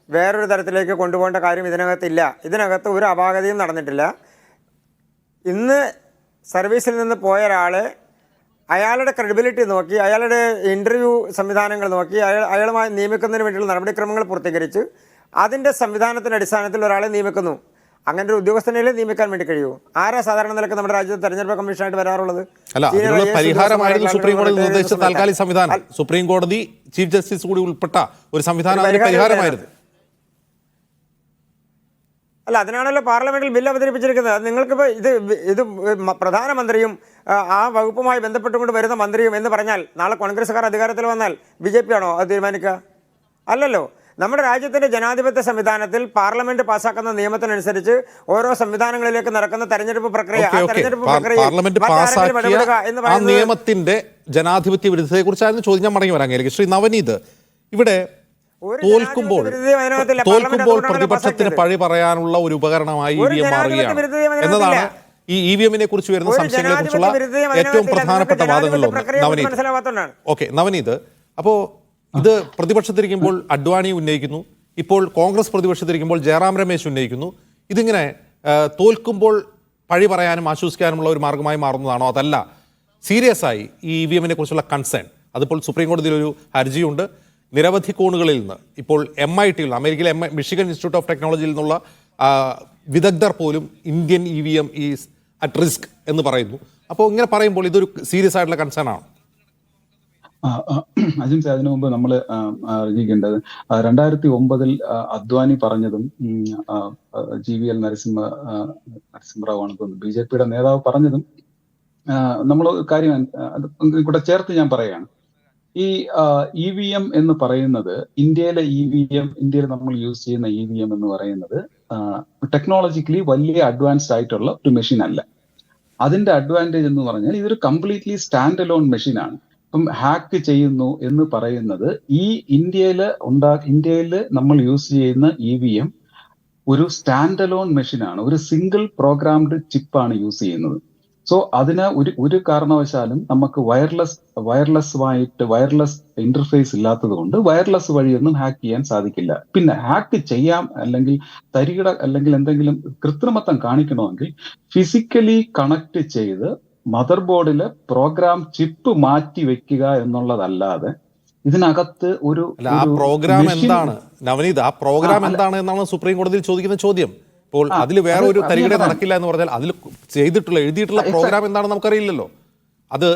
വേറൊരു തരത്തിലേക്ക് കൊണ്ടുപോകേണ്ട കാര്യം ഇതിനകത്തില്ല. ഇതിനകത്ത് ഒരു അപാകതയും നടന്നിട്ടില്ല. ഇന്ന് സർവീസിൽ നിന്ന് പോയ ഒരാളെ അയാളുടെ ക്രെഡിബിലിറ്റി നോക്കി, അയാളുടെ ഇൻ്റർവ്യൂ സംവിധാനങ്ങൾ നോക്കി, അയാളുമായി നിയമിക്കുന്നതിന് വേണ്ടിയുള്ള നടപടിക്രമങ്ങൾ പൂർത്തീകരിച്ച് അതിൻ്റെ സംവിധാനത്തിൻ്റെ അടിസ്ഥാനത്തിൽ ഒരാളെ നിയമിക്കുന്നു. അങ്ങനെ ഒരു ഉദ്യോഗസ്ഥനെ നിയമിക്കാൻ വേണ്ടി കഴിയൂ? ആരാ സാധാരണ നിലക്ക് നമ്മുടെ രാജ്യത്ത് തെരഞ്ഞെടുപ്പ് കമ്മീഷനായിട്ട് വരാറുള്ളത്? അല്ല, അതിനുള്ള പരിഹാരമായിരുന്നു സുപ്രീം കോടതി നിർദ്ദേശിച്ച താൽക്കാലിക സംവിധാനം. സുപ്രീം കോടതി ചീഫ് ജസ്റ്റിസ് കൂടി ഉൾപ്പെട്ട ഒരു സംവിധാനം പരിഹാരമായിരുന്നു. അല്ല, അതിനാണല്ലോ പാർലമെന്റിൽ ബില്ല് അവതരിപ്പിച്ചിരിക്കുന്നത്. നിങ്ങൾക്കിപ്പോൾ ഇത് പ്രധാനമന്ത്രിയും ആ വകുപ്പുമായി ബന്ധപ്പെട്ടുകൊണ്ട് വരുന്ന മന്ത്രിയും എന്ന് പറഞ്ഞാൽ നാളെ കോൺഗ്രസ്സുകാർ അധികാരത്തിൽ വന്നാൽ BJP ആണോ അത് തീരുമാനിക്കുക? അല്ലല്ലോ. നമ്മുടെ രാജ്യത്തിന്റെ ജനാധിപത്യ സംവിധാനത്തിൽ പാർലമെന്റ് പാസ്സാക്കുന്ന നിയമത്തിനനുസരിച്ച് ഓരോ സംവിധാനങ്ങളിലേക്ക് നടക്കുന്ന തെരഞ്ഞെടുപ്പ് പ്രക്രിയ, പാർലമെന്റ് പാസ്സാക്കിയ ആ നിയമത്തിന്റെ ജനാധിപത്യ വിരുദ്ധതയെ കുറിച്ചായിരുന്നു ചോദിക്കാൻ മടങ്ങി വരാൻ. ശ്രീ നവനീത്, ഇവിടെ തോൽക്കുമ്പോൾ പ്രതിപക്ഷത്തിന് പഴി പറയാനുള്ള ഒരു ഉപകരണമായി EVM മാറുകയാണ് എന്നതാണ് ഈ EVM-നെ കുറിച്ച് വരുന്ന സംശയങ്ങളെ കുറിച്ചുള്ള ഏറ്റവും പ്രധാനപ്പെട്ട വാദങ്ങളിലൊന്ന്. നവനീത്, അപ്പോ ഇത് പ്രതിപക്ഷത്തിരിക്കുമ്പോൾ അഡ്വാണി ഉന്നയിക്കുന്നു, ഇപ്പോൾ കോൺഗ്രസ് പ്രതിപക്ഷത്തിരിക്കുമ്പോൾ ജയറാം രമേശ് ഉന്നയിക്കുന്നു. ഇതിങ്ങനെ തോൽക്കുമ്പോൾ പഴി പറയാനും ആശ്വസിക്കാനുമുള്ള ഒരു മാർഗമായി മാറുന്നതാണോ? അതല്ല, സീരിയസ് ആയി ഈ EVM-നെ കുറിച്ചുള്ള കൺസേൺ, അതിപ്പോൾ സുപ്രീം കോടതിയിൽ ഒരു ഹർജിയുണ്ട്. നിരവധി കോണുകളിൽ നിന്ന് ഇപ്പോൾ MIT-യിൽ, അമേരിക്കയിലെ മിഷിഗൺ ഇൻസ്റ്റിറ്റ്യൂട്ട് ഓഫ് ടെക്നോളജിയിൽ നിന്നുള്ള വിദഗ്ധർ പോലും Indian EVM is at risk എന്ന് പറയുന്നു. അപ്പോൾ ഇങ്ങനെ പറയുമ്പോൾ ഇതൊരു സീരിയസ് ആയിട്ടുള്ള കൺസേൺ ആണ്. അജിൻസ്, അതിനു മുമ്പ് നമ്മൾ അറിയിക്കേണ്ടത് 2009 അദ്വാനി പറഞ്ഞതും GVL നരസിംഹറാവു ആണ് തോന്നുന്നു, BJP-യുടെ നേതാവ് പറഞ്ഞതും നമ്മൾ കാര്യം കൂടെ ചേർത്ത് ഞാൻ പറയുകയാണ്. ഈ EVM എന്ന് പറയുന്നത് ഇന്ത്യയിൽ നമ്മൾ യൂസ് ചെയ്യുന്ന EVM എന്ന് പറയുന്നത് ടെക്നോളജിക്കലി വലിയ അഡ്വാൻസ്ഡ് ആയിട്ടുള്ള ഒരു മെഷീൻ അല്ല. അതിന്റെ അഡ്വാൻറ്റേജ് എന്ന് പറഞ്ഞാൽ ഇതൊരു കംപ്ലീറ്റ്ലി സ്റ്റാൻഡ് അലോൺ മെഷീനാണ്. ഇപ്പം ഹാക്ക് ചെയ്യുന്നു എന്ന് പറയുന്നത് ഈ ഇന്ത്യയിൽ നമ്മൾ യൂസ് ചെയ്യുന്ന EVM ഒരു സ്റ്റാൻഡ് അലോൺ മെഷീനാണ്, ഒരു സിംഗിൾ പ്രോഗ്രാംഡ് ചിപ്പാണ് യൂസ് ചെയ്യുന്നത്. സോ അതിന് ഒരു കാരണവശാലും നമുക്ക് വയർലെസ് ഇന്റർഫേസ് ഇല്ലാത്തത് കൊണ്ട് വയർലെസ് വഴിയൊന്നും ഹാക്ക് ചെയ്യാൻ സാധിക്കില്ല. പിന്നെ ഹാക്ക് ചെയ്യാം, അല്ലെങ്കിൽ അല്ലെങ്കിൽ എന്തെങ്കിലും കൃത്രിമത്വം കാണിക്കണമെങ്കിൽ ഫിസിക്കലി കണക്ട് ചെയ്ത് മദർ ബോർഡില് പ്രോഗ്രാം ചിപ്പ് മാറ്റി വെക്കുക എന്നുള്ളതല്ലാതെ ഇതിനകത്ത് ഒരു പ്രോഗ്രാം എന്താണ് നവനീത്, ആ പ്രോഗ്രാം എന്താണ് എന്നാണ് സുപ്രീം കോടതിയിൽ ചോദിക്കുന്ന ചോദ്യം. ഇപ്പോൾ അതിൽ വേറെ ഒരു തരികിട നടക്കില്ല എന്ന് പറഞ്ഞാൽ അതിൽ എഴുതിയിട്ടുള്ള പ്രോഗ്രാം എന്താണെന്ന് നമുക്കറിയില്ലല്ലോ. അത്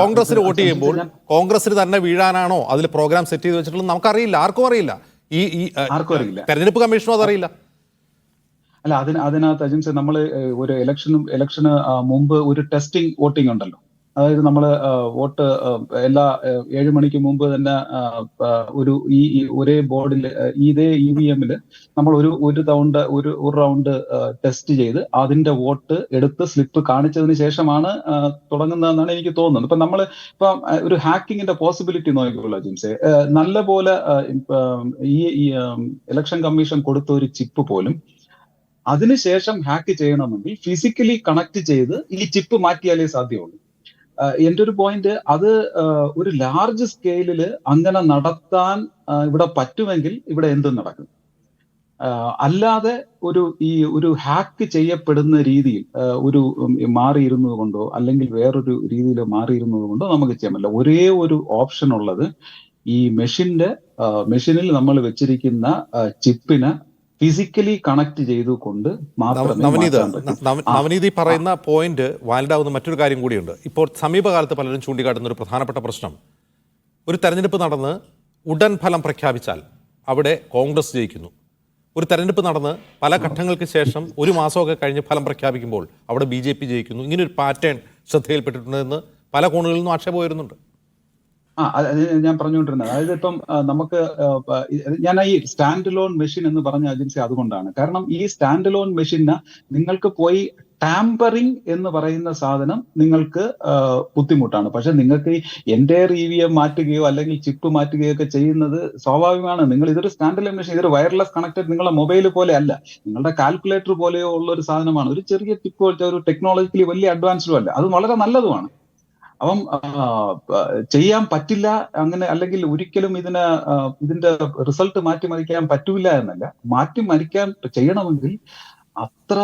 കോൺഗ്രസിന് വോട്ട് ചെയ്യുമ്പോൾ കോൺഗ്രസിന് തന്നെ വീഴാനാണോ അതിൽ പ്രോഗ്രാം സെറ്റ് ചെയ്ത് വെച്ചിട്ടുള്ളത് നമുക്കറിയില്ല, ആർക്കും അറിയില്ല. ഈ തെരഞ്ഞെടുപ്പ് കമ്മീഷനും അതറിയില്ല. അല്ല, അതിനകത്ത് അജിൻസ് നമ്മൾ ഒരു ഇലക്ഷന് മുമ്പ് ഒരു ടെസ്റ്റിംഗ് വോട്ടിംഗ് ഉണ്ടല്ലോ. അതായത് നമ്മൾ വോട്ട് എല്ലാ 7 മണിക്ക് മുമ്പ് തന്നെ ഈ ഒരേ ബോർഡിൽ ഇതേ EVM-ല് നമ്മൾ ഒരു റൗണ്ട് ടെസ്റ്റ് ചെയ്ത് അതിന്റെ വോട്ട് എടുത്ത് സ്ലിപ്പ് കാണിച്ചതിന് ശേഷമാണ് തുടങ്ങുന്നതെന്നാണ് എനിക്ക് തോന്നുന്നത്. ഇപ്പം ഒരു ഹാക്കിങ്ങിന്റെ പോസിബിലിറ്റി നോക്കിക്കോളൂ ജിംസെ. നല്ല പോലെ ഈ ഇലക്ഷൻ കമ്മീഷൻ കൊടുത്ത ഒരു ചിപ്പ് പോലും അതിനുശേഷം ഹാക്ക് ചെയ്യണമെങ്കിൽ ഫിസിക്കലി കണക്ട് ചെയ്ത് ഈ ചിപ്പ് മാറ്റിയാലേ സാധ്യമുള്ളൂ. എൻ്റെ ഒരു പോയിന്റ്, അത് ഒരു ലാർജ് സ്കെയിലിൽ അങ്ങനെ നടത്താൻ ഇവിടെ പറ്റുമെങ്കിൽ ഇവിടെ എന്തും നടക്കും. അല്ലാതെ ഒരു ഹാക്ക് ചെയ്യപ്പെടുന്ന രീതിയിൽ മാറിയിരുന്നത് കൊണ്ടോ അല്ലെങ്കിൽ വേറൊരു രീതിയിൽ മാറിയിരുന്നത് കൊണ്ടോ നമുക്ക് ചെയ്യാൻ പറ്റില്ല. ഒരേ ഒരു ഓപ്ഷൻ ഉള്ളത് ഈ മെഷീനിൽ നമ്മൾ വെച്ചിരിക്കുന്ന ചിപ്പിന് ഫിസിക്കലി കണക്ട് ചെയ്തുകൊണ്ട് മാത്രമേ. നവനീത് പറയുന്ന പോയിന്റ് വാലിഡ് ആവുന്ന മറ്റൊരു കാര്യം കൂടിയുണ്ട്. ഇപ്പോൾ സമീപകാലത്ത് പലരും ചൂണ്ടിക്കാട്ടുന്ന ഒരു പ്രധാനപ്പെട്ട പ്രശ്നം, ഒരു തെരഞ്ഞെടുപ്പ് നടന്ന് ഉടൻ ഫലം പ്രഖ്യാപിച്ചാൽ അവിടെ കോൺഗ്രസ് ജയിക്കുന്നു. ഒരു തെരഞ്ഞെടുപ്പ് നടന്ന് പല ഘട്ടങ്ങൾക്ക് ശേഷം 1 മാസമൊക്കെ കഴിഞ്ഞ് ഫലം പ്രഖ്യാപിക്കുമ്പോൾ അവിടെ BJP ജയിക്കുന്നു. ഇങ്ങനൊരു പാറ്റേൺ ശ്രദ്ധയിൽപ്പെട്ടിട്ടുണ്ടെന്ന് പല കോണുകളിൽ നിന്നും ആക്ഷേപം വരുന്നുണ്ട്. ഞാൻ പറഞ്ഞുകൊണ്ടിരുന്നത്, അതായത് ഇപ്പം നമുക്ക് ഞാൻ ഈ സ്റ്റാൻഡ് ലോൺ മെഷീൻ എന്ന് പറഞ്ഞ ഏജൻസി അതുകൊണ്ടാണ്. കാരണം ഈ സ്റ്റാൻഡ് ലോൺ മെഷീന് നിങ്ങൾക്ക് പോയി ടാമ്പറിംഗ് എന്ന് പറയുന്ന സാധനം നിങ്ങൾക്ക് ബുദ്ധിമുട്ടാണ്. പക്ഷെ നിങ്ങൾക്ക് എൻ്റയർ EVM മാറ്റുകയോ അല്ലെങ്കിൽ ചിപ്പ് മാറ്റുകയോ ഒക്കെ ചെയ്യുന്നത് സ്വാഭാവികമാണ്. ഇതൊരു സ്റ്റാൻഡ് ലോൺ മെഷീൻ, ഇതൊരു വയർലെസ് കണക്റ്റഡ് നിങ്ങളുടെ മൊബൈൽ പോലെ അല്ല, നിങ്ങളുടെ കാൽക്കുലേറ്റർ പോലെയോ ഉള്ള ഒരു സാധനമാണ്. ഒരു ചെറിയ ചിപ്പ് പോലത്തെ ഒരു ടെക്നോളജിക്കലി വലിയ അഡ്വാൻസ്ഡും അല്ല, അത് വളരെ നല്ലതുമാണ്. അപ്പം ചെയ്യാൻ പറ്റില്ല അങ്ങനെ, അല്ലെങ്കിൽ ഒരിക്കലും ഇതിന്റെ റിസൾട്ട് മാറ്റിമറിക്കാൻ പറ്റൂല എന്നല്ല. മാറ്റിമറിക്കാൻ ചെയ്യണമെങ്കിൽ അത്ര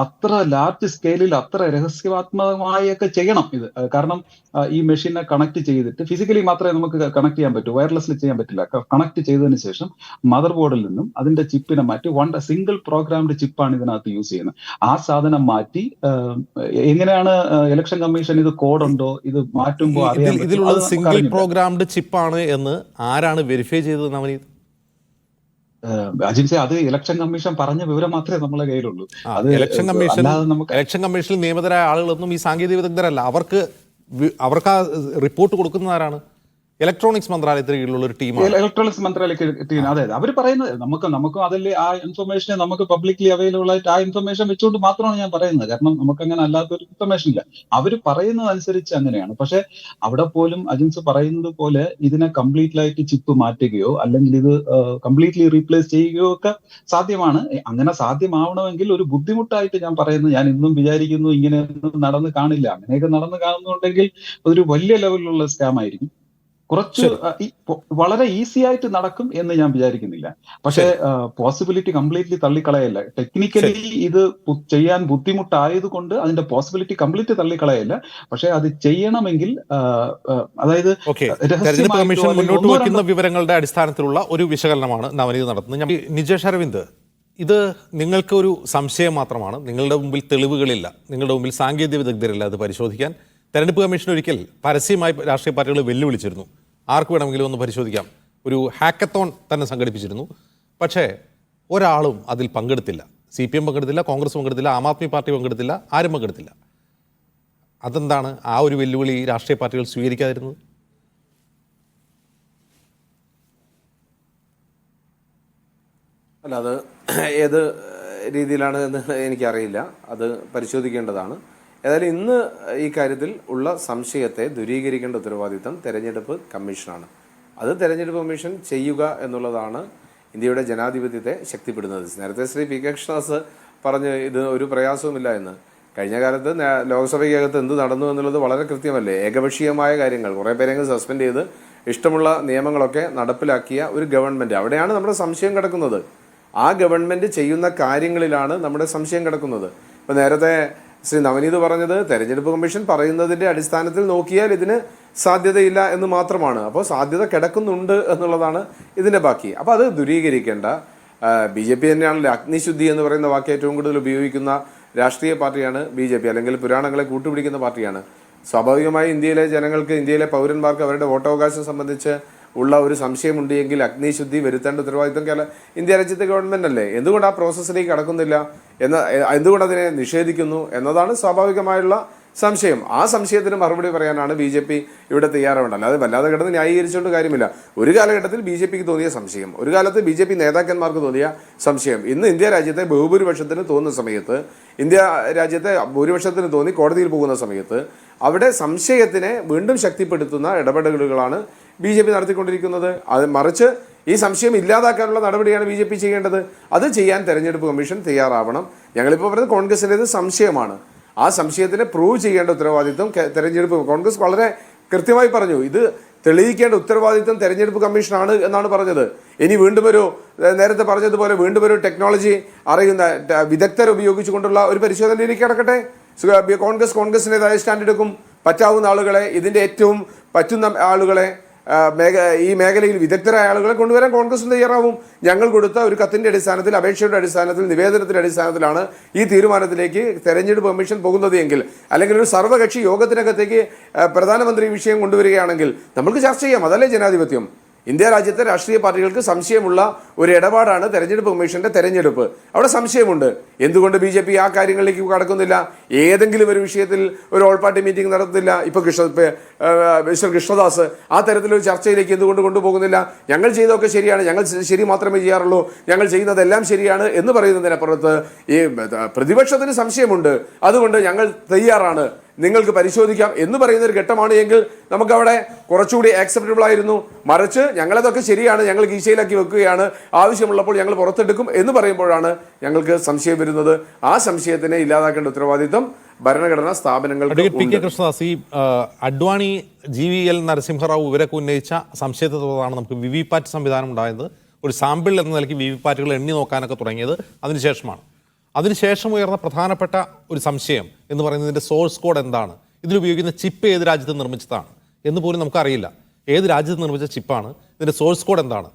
അത്ര ലാർജ് സ്കെയിലിൽ അത്ര രഹസ്യാത്മകമായൊക്കെ ചെയ്യണം ഇത്. കാരണം ഈ മെഷീനെ കണക്ട് ചെയ്തിട്ട് ഫിസിക്കലി മാത്രമേ നമുക്ക് കണക്ട് ചെയ്യാൻ പറ്റൂ, വയർലെസ്സിൽ ചെയ്യാൻ പറ്റില്ല. കണക്ട് ചെയ്തതിന് ശേഷം മദർ ബോർഡിൽ നിന്നും അതിന്റെ ചിപ്പിനെ മാറ്റി സിംഗിൾ പ്രോഗ്രാംഡ് ചിപ്പാണ് ഇതിനകത്ത് യൂസ് ചെയ്യുന്നത്. ആ സാധനം മാറ്റി എങ്ങനെയാണ് ഇലക്ഷൻ കമ്മീഷൻ ഇത് കോഡുണ്ടോ ഇത് മാറ്റുമ്പോൾ അറിയാൻ പറ്റും. ഇതിലുള്ളത് അത് നമുക്ക് സിംഗിൾ അറിഞ്ഞില്ല. പ്രോഗ്രാംഡ് ചിപ്പാണ് എന്ന് ആരാണ് വെരിഫൈ ചെയ്തത് നവനീത്? അജിൻസെ, അത് ഇലക്ഷൻ കമ്മീഷൻ പറഞ്ഞ വിവരം മാത്രമേ നമ്മളെ കയ്യിലുള്ളൂ. അത് ഇലക്ഷൻ കമ്മീഷൻ അല്ലാതെ നമുക്ക് ഇലക്ഷൻ കമ്മീഷനിൽ നിയമിതരായ ആളുകളൊന്നും ഈ സാങ്കേതിക വിദഗ്ധരല്ല. അവർക്ക് ആ റിപ്പോർട്ട് കൊടുക്കുന്നത് ആരാണ്? ഇലക്ട്രോണിക്സ് മന്ത്രാലയത്തിന് കീഴിലുള്ള ഒരു ടീമാണ്. ഇലക്ട്രോണിക്സ് മന്ത്രാലയത്തിൽ അതെ അവർ പറയുന്നത് നമുക്കും അതിൽ ആ ഇൻഫർമേഷനെ നമുക്ക് പബ്ലിക്ലി അവൈലബിൾ ആയിട്ട് ആ ഇൻഫർമേഷൻ വെച്ചുകൊണ്ട് മാത്രമാണ് ഞാൻ പറയുന്നത്. കാരണം നമുക്ക് അങ്ങനെ അല്ലാത്തൊരു ഇൻഫർമേഷൻ ഇല്ല. അവർ പറയുന്നത് അനുസരിച്ച് അങ്ങനെയാണ്. പക്ഷെ അവിടെ പോലും അജിൻസ് പറയുന്നത് പോലെ ഇതിനെ കംപ്ലീറ്റ്ലി ആയിട്ട് ചിപ്പ് മാറ്റുകയോ അല്ലെങ്കിൽ ഇത് കംപ്ലീറ്റ്ലി റീപ്ലേസ് ചെയ്യുകയോ ഒക്കെ സാധ്യമാണ്. അങ്ങനെ സാധ്യമാവണമെങ്കിൽ ഒരു ബുദ്ധിമുട്ടായിട്ട് ഞാൻ പറയുന്നത്, ഞാൻ ഇന്നും വിചാരിക്കുന്നു ഇങ്ങനെ നടന്ന് കാണില്ല. അങ്ങനെയൊക്കെ നടന്ന് കാണുന്നുണ്ടെങ്കിൽ ഒരു വലിയ ലെവലിലുള്ള സ്കാം ആയിരിക്കും. കുറച്ച് വളരെ ഈസി ആയിട്ട് നടക്കും എന്ന് ഞാൻ വിചാരിക്കുന്നില്ല. പക്ഷെ പോസിബിലിറ്റി കംപ്ലീറ്റ്ലി തള്ളിക്കളയല്ല. ടെക്നിക്കലി ഇത് ചെയ്യാൻ ബുദ്ധിമുട്ടായതുകൊണ്ട് അതിന്റെ പോസിബിലിറ്റി കംപ്ലീറ്റ് തള്ളിക്കളയല്ല. പക്ഷെ അത് ചെയ്യണമെങ്കിൽ അതായത് തെരഞ്ഞെടുപ്പ് കമ്മീഷൻ മുന്നോട്ട് വയ്ക്കുന്ന വിവരങ്ങളുടെ അടിസ്ഥാനത്തിലുള്ള ഒരു വിശകലനമാണ് നവനീത് നടത്തുന്നത്. നിജേഷ് അരവിന്ദ്, ഇത് നിങ്ങൾക്കൊരു സംശയം മാത്രമാണ്, നിങ്ങളുടെ മുമ്പിൽ തെളിവുകളില്ല, നിങ്ങളുടെ മുമ്പിൽ സാങ്കേതിക വിദഗ്ധരില്ല അത് പരിശോധിക്കാൻ. തെരഞ്ഞെടുപ്പ് കമ്മീഷൻ ഒരിക്കൽ പരസ്യമായി രാഷ്ട്രീയ പാർട്ടികൾ വെല്ലുവിളിച്ചിരുന്നു, ആർക്ക് വേണമെങ്കിലും ഒന്ന് പരിശോധിക്കാം, ഒരു ഹാക്കത്തോൺ തന്നെ സംഘടിപ്പിച്ചിരുന്നു. പക്ഷേ ഒരാളും അതിൽ പങ്കെടുത്തില്ല. CPM പങ്കെടുത്തില്ല, കോൺഗ്രസ് പങ്കെടുത്തില്ല, ആം ആദ്മി പാർട്ടി പങ്കെടുത്തില്ല, ആരും പങ്കെടുത്തില്ല. അതെന്താണ് ആ ഒരു വെല്ലുവിളി രാഷ്ട്രീയ പാർട്ടികൾ സ്വീകരിക്കാതിരുന്നത്? അല്ല, അത് ഏത് രീതിയിലാണ് എന്ന് എനിക്കറിയില്ല, അത് പരിശോധിക്കേണ്ടതാണ്. ഏതായാലും ഇന്ന് ഈ കാര്യത്തിൽ ഉള്ള സംശയത്തെ ദൂരീകരിക്കേണ്ട ഉത്തരവാദിത്തം തെരഞ്ഞെടുപ്പ് കമ്മീഷനാണ്. അത് തെരഞ്ഞെടുപ്പ് കമ്മീഷൻ ചെയ്യുക എന്നുള്ളതാണ് ഇന്ത്യയുടെ ജനാധിപത്യത്തെ ശക്തിപ്പെടുന്നത്. നേരത്തെ ശ്രീ PK കൃഷ്ണദാസ് പറഞ്ഞ് ഇത് ഒരു പ്രയാസവുമില്ല എന്ന്. കഴിഞ്ഞ കാലത്ത് ലോക്സഭയ്ക്കകത്ത് എന്ത് നടന്നു എന്നുള്ളത് വളരെ കൃത്യമല്ലേ. ഏകപക്ഷീയമായ കാര്യങ്ങൾ കുറേ പേരെങ്കിൽ സസ്പെൻഡ് ചെയ്ത് ഇഷ്ടമുള്ള നിയമങ്ങളൊക്കെ നടപ്പിലാക്കിയ ഒരു ഗവൺമെൻറ്, അവിടെയാണ് നമ്മുടെ സംശയം കിടക്കുന്നത്. ആ ഗവൺമെൻറ് ചെയ്യുന്ന കാര്യങ്ങളിലാണ് നമ്മുടെ സംശയം കിടക്കുന്നത്. ഇപ്പോൾ നേരത്തെ ശ്രീ നവനീത് പറഞ്ഞത് തെരഞ്ഞെടുപ്പ് കമ്മീഷൻ പറയുന്നതിൻ്റെ അടിസ്ഥാനത്തിൽ നോക്കിയാൽ ഇതിന് സാധ്യതയില്ല എന്ന് മാത്രമാണ്. അപ്പോൾ സാധ്യത കിടക്കുന്നുണ്ട് എന്നുള്ളതാണ് ഇതിൻ്റെ ബാക്കി. അപ്പോൾ അത് ദൂരീകരിക്കേണ്ട BJP തന്നെയാണല്ലോ. അഗ്നിശുദ്ധി എന്ന് പറയുന്ന വാക്ക് ഏറ്റവും കൂടുതൽ ഉപയോഗിക്കുന്ന രാഷ്ട്രീയ പാർട്ടിയാണ് BJP, അല്ലെങ്കിൽ പുരാണങ്ങളെ കൂട്ടുപിടിക്കുന്ന പാർട്ടിയാണ്. സ്വാഭാവികമായി ഇന്ത്യയിലെ ജനങ്ങൾക്ക്, ഇന്ത്യയിലെ പൗരന്മാർക്ക് അവരുടെ വോട്ടവകാശം സംബന്ധിച്ച് ഉള്ള ഒരു സംശയമുണ്ട് എങ്കിൽ അഗ്നിശുദ്ധി വരുത്തേണ്ട ഉത്തരവാദിത്വം ഇന്ത്യ രാജ്യത്തെ ഗവൺമെന്റ് അല്ലേ. എന്തുകൊണ്ട് ആ പ്രോസസ്സിലേക്ക് കടക്കുന്നില്ല എന്തുകൊണ്ട് അതിനെ നിഷേധിക്കുന്നു എന്നതാണ് സ്വാഭാവികമായുള്ള സംശയം. ആ സംശയത്തിന് മറുപടി പറയാനാണ് BJP ഇവിടെ തയ്യാറാവേണ്ടത്. അല്ലാതെ വല്ലാതെ കിടന്ന് ന്യായീകരിച്ചുകൊണ്ട് കാര്യമില്ല. ഒരു കാലഘട്ടത്തിൽ BJPക്ക് തോന്നിയ സംശയം, ഒരു കാലത്ത് BJP നേതാക്കന്മാർക്ക് തോന്നിയ സംശയം, ഇന്ന് ഇന്ത്യ രാജ്യത്തെ ബഹുഭൂരിപക്ഷത്തിന് തോന്നുന്ന സമയത്ത്, ഇന്ത്യ രാജ്യത്തെ ഭൂരിപക്ഷത്തിന് തോന്നി കോടതിയിൽ പോകുന്ന സമയത്ത് അവിടെ സംശയത്തിനെ വീണ്ടും ശക്തിപ്പെടുത്തുന്ന ഇടപെടലുകളാണ് BJP നടത്തിക്കൊണ്ടിരിക്കുന്നത്. അത് മറിച്ച് ഈ സംശയം ഇല്ലാതാക്കാനുള്ള നടപടിയാണ് BJP ചെയ്യേണ്ടത്. അത് ചെയ്യാൻ തെരഞ്ഞെടുപ്പ് കമ്മീഷൻ തയ്യാറാവണം. ഞങ്ങളിപ്പോൾ പറയുന്നത് കോൺഗ്രസിൻ്റേത് സംശയമാണ്. ആ സംശയത്തിനെ പ്രൂവ് ചെയ്യേണ്ട ഉത്തരവാദിത്വം തെരഞ്ഞെടുപ്പ് കോൺഗ്രസ് വളരെ കൃത്യമായി പറഞ്ഞു. ഇത് തെളിയിക്കേണ്ട ഉത്തരവാദിത്വം തെരഞ്ഞെടുപ്പ് കമ്മീഷനാണ് എന്നാണ് പറഞ്ഞത്. ഇനി വീണ്ടും നേരത്തെ പറഞ്ഞതുപോലെ വീണ്ടും ഒരു ടെക്നോളജി അറിയുന്ന വിദഗ്ധരെ ഉപയോഗിച്ചുകൊണ്ടുള്ള ഒരു പരിശോധനയിലേക്ക് കിടക്കട്ടെ. കോൺഗ്രസിൻ്റെതായ സ്റ്റാൻഡ് എടുക്കും. പറ്റാവുന്ന ആളുകളെ, ഇതിൻ്റെ ഏറ്റവും പറ്റുന്ന ആളുകളെ, ഈ മേഖലയിൽ വിദഗ്ധരായ ആളുകളെ കൊണ്ടുവരാൻ കോൺഗ്രസും തയ്യാറാവും. ഞങ്ങൾ കൊടുത്ത ഒരു കത്തിൻ്റെ അടിസ്ഥാനത്തിൽ, അപേക്ഷയുടെ അടിസ്ഥാനത്തിൽ, നിവേദനത്തിന്റെ അടിസ്ഥാനത്തിലാണ് ഈ തീരുമാനത്തിലേക്ക് തെരഞ്ഞെടുപ്പ് കമ്മീഷൻ പോകുന്നത് എങ്കിൽ, അല്ലെങ്കിൽ ഒരു സർവകക്ഷി യോഗത്തിനകത്തേക്ക് പ്രധാനമന്ത്രി വിഷയം കൊണ്ടുവരികയാണെങ്കിൽ നമുക്ക് ചർച്ച ചെയ്യാം. അതല്ലേ ജനാധിപത്യം. ഇന്ത്യ രാജ്യത്തെ രാഷ്ട്രീയ പാർട്ടികൾക്ക് സംശയമുള്ള ഒരു ഇടപാടാണ് തെരഞ്ഞെടുപ്പ് കമ്മീഷന്റെ തെരഞ്ഞെടുപ്പ്. അവിടെ സംശയമുണ്ട്. എന്തുകൊണ്ട് BJP ആ കാര്യങ്ങളിലേക്ക് കടക്കുന്നില്ല? ഏതെങ്കിലും ഒരു വിഷയത്തിൽ ഒരു ഓൾ പാർട്ടി മീറ്റിംഗ് നടത്തുന്നില്ല? ഇപ്പോൾ മിസ്റ്റർ കൃഷ്ണദാസ് ആ തരത്തിലൊരു ചർച്ചയിലേക്ക് എന്തുകൊണ്ട് കൊണ്ടുപോകുന്നില്ല? ഞങ്ങൾ ചെയ്തൊക്കെ ശരിയാണ്, ഞങ്ങൾ ശരി മാത്രമേ ചെയ്യാറുള്ളൂ, ഞങ്ങൾ ചെയ്യുന്നതെല്ലാം ശരിയാണ് എന്ന് പറയുന്നതിനപ്പുറത്ത് ഈ പ്രതിപക്ഷത്തിന് സംശയമുണ്ട്, അതുകൊണ്ട് ഞങ്ങൾ തയ്യാറാണ്, നിങ്ങൾക്ക് പരിശോധിക്കാം എന്ന് പറയുന്ന ഒരു ഘട്ടമാണ് എങ്കിൽ നമുക്കവിടെ കുറച്ചുകൂടി ആക്സെപ്റ്റബിൾ ആയിരുന്നു. മറിച്ച് ഞങ്ങളതൊക്കെ ശരിയാണ്, ഞങ്ങൾ കീശയിലാക്കി വെക്കുകയാണ്, ആവശ്യമുള്ളപ്പോൾ ഞങ്ങൾ പുറത്തെടുക്കും എന്ന് പറയുമ്പോഴാണ് ഞങ്ങൾക്ക് സംശയം വരുന്നത്. ആ സംശയത്തിനെ ഇല്ലാതാക്കേണ്ട ഉത്തരവാദിത്വം ഭരണഘടനാ സ്ഥാപനങ്ങൾക്ക്. PK കൃഷ്ണദാസ്, ഈ അഡ്വാണി, GVL നരസിംഹറാവു ഇവരൊക്കെ ഉന്നയിച്ച സംശയത്തെ തുടർന്നാണ് നമുക്ക് VVPAT സംവിധാനം ഉണ്ടായത്. ഒരു സാമ്പിൾ എന്ന നിലയ്ക്ക് VVPATകൾ എണ്ണി നോക്കാനൊക്കെ തുടങ്ങിയത് അതിനുശേഷമാണ്. അതിനുശേഷം ഉയർന്ന പ്രധാനപ്പെട്ട ഒരു സംശയം എന്ന് പറയുന്നതിൻ്റെ സോഴ്സ് കോഡ് എന്താണ്, ഇതിലുപയോഗിക്കുന്ന ചിപ്പ് ഏത് രാജ്യത്ത് നിർമ്മിച്ചതാണ് എന്ന് പോലും നമുക്കറിയില്ല. ഏത് രാജ്യത്ത് നിർമ്മിച്ച ചിപ്പാണ്, ഇതിൻ്റെ സോഴ്സ് കോഡ് എന്താണ്,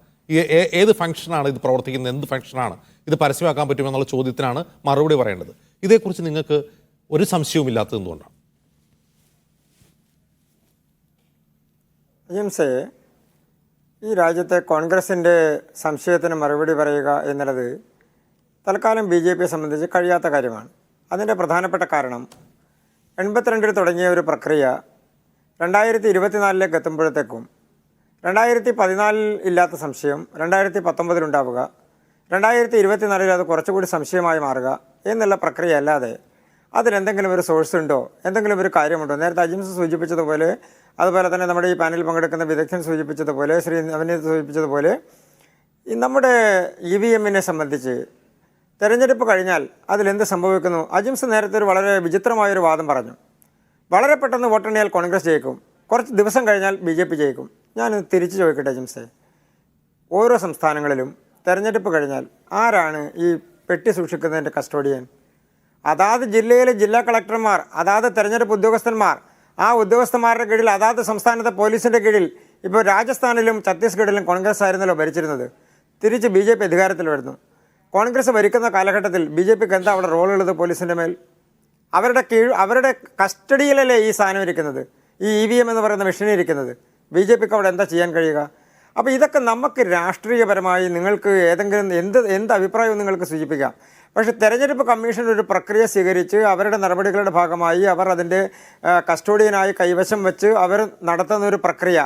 ഏത് ഫംഗ്ഷനാണ് ഇത് പ്രവർത്തിക്കുന്നത്, എന്ത് ഫംഗ്ഷനാണ് ഇത് പരസ്യമാക്കാൻ പറ്റുമെന്നുള്ള ചോദ്യത്തിനാണ് മറുപടി പറയേണ്ടത്. ഇതേക്കുറിച്ച് നിങ്ങൾക്ക് ഒരു സംശയവും ഇല്ലാത്തത് എന്തുകൊണ്ടാണ്? ജെയിംസേ, ഈ രാജ്യത്തെ കോൺഗ്രസിൻ്റെ സംശയത്തിന് മറുപടി പറയുക എന്നുള്ളത് തൽക്കാലം BJPയെ സംബന്ധിച്ച് കഴിയാത്ത കാര്യമാണ്. അതിൻ്റെ പ്രധാനപ്പെട്ട കാരണം 82-ൽ തുടങ്ങിയ ഒരു പ്രക്രിയ 2024 എത്തുമ്പോഴത്തേക്കും 2014 ഇല്ലാത്ത സംശയം 2019 ഉണ്ടാവുക, 2024 അത് കുറച്ചുകൂടി സംശയമായി മാറുക എന്നുള്ള പ്രക്രിയ അല്ലാതെ അതിലെന്തെങ്കിലും ഒരു സോഴ്സ് ഉണ്ടോ, എന്തെങ്കിലും ഒരു കാര്യമുണ്ടോ? നേരത്തെ അജിംസ് സൂചിപ്പിച്ചതുപോലെ, അതുപോലെ തന്നെ നമ്മുടെ ഈ പാനലിൽ പങ്കെടുക്കുന്ന വിദഗ്ധൻ സൂചിപ്പിച്ചതുപോലെ, ശ്രീ നവനീത് സൂചിപ്പിച്ചതുപോലെ, ഈ നമ്മുടെ EVMനെ സംബന്ധിച്ച് തെരഞ്ഞെടുപ്പ് കഴിഞ്ഞാൽ അതിലെന്ത് സംഭവിക്കുന്നു? അജിംസ് നേരത്തെ ഒരു വളരെ വിചിത്രമായൊരു വാദം പറഞ്ഞു. വളരെ പെട്ടെന്ന് വോട്ടെണ്ണിയാൽ കോൺഗ്രസ് ജയിക്കും, കുറച്ച് ദിവസം കഴിഞ്ഞാൽ BJP ജയിക്കും. ഞാൻ തിരിച്ചു ചോദിക്കട്ടെ അജിംസേ, ഓരോ സംസ്ഥാനങ്ങളിലും തെരഞ്ഞെടുപ്പ് കഴിഞ്ഞാൽ ആരാണ് ഈ പെട്ടി സൂക്ഷിക്കുന്നതിൻ്റെ കസ്റ്റോഡിയൻ? അതാത് ജില്ലയിലെ ജില്ലാ കളക്ടർമാർ, അതാത് തെരഞ്ഞെടുപ്പ് ഉദ്യോഗസ്ഥന്മാർ, ആ ഉദ്യോഗസ്ഥന്മാരുടെ കീഴിൽ അതാത് സംസ്ഥാനത്തെ പോലീസിൻ്റെ കീഴിൽ. ഇപ്പോൾ രാജസ്ഥാനിലും ഛത്തീസ്ഗഡിലും കോൺഗ്രസ് ആയിരുന്നല്ലോ ഭരിച്ചിരുന്നത്. തിരിച്ച് BJP അധികാരത്തിൽ വരുന്നു. കോൺഗ്രസ് ഭരിക്കുന്ന കാലഘട്ടത്തിൽ BJPക്ക് എന്താ അവിടെ റോളുള്ളത്? പോലീസിൻ്റെ മേൽ അവരുടെ കസ്റ്റഡിയിലല്ലേ ഈ സാധനം ഇരിക്കുന്നത്, ഈ EVM എന്ന് പറയുന്ന മെഷീൻ ഇരിക്കുന്നത്. BJPക്ക് അവിടെ എന്താ ചെയ്യാൻ കഴിയുക? അപ്പോൾ ഇതൊക്കെ നമുക്ക് രാഷ്ട്രീയപരമായി നിങ്ങൾക്ക് ഏതെങ്കിലും എന്ത് അഭിപ്രായവും നിങ്ങൾക്ക് സൂചിപ്പിക്കാം. പക്ഷേ തെരഞ്ഞെടുപ്പ് കമ്മീഷൻ ഒരു പ്രക്രിയ സ്വീകരിച്ച് അവരുടെ നടപടികളുടെ ഭാഗമായി അവർ അതിൻ്റെ കസ്റ്റോഡിയനായി കൈവശം വെച്ച് അവർ നടത്തുന്ന ഒരു പ്രക്രിയ,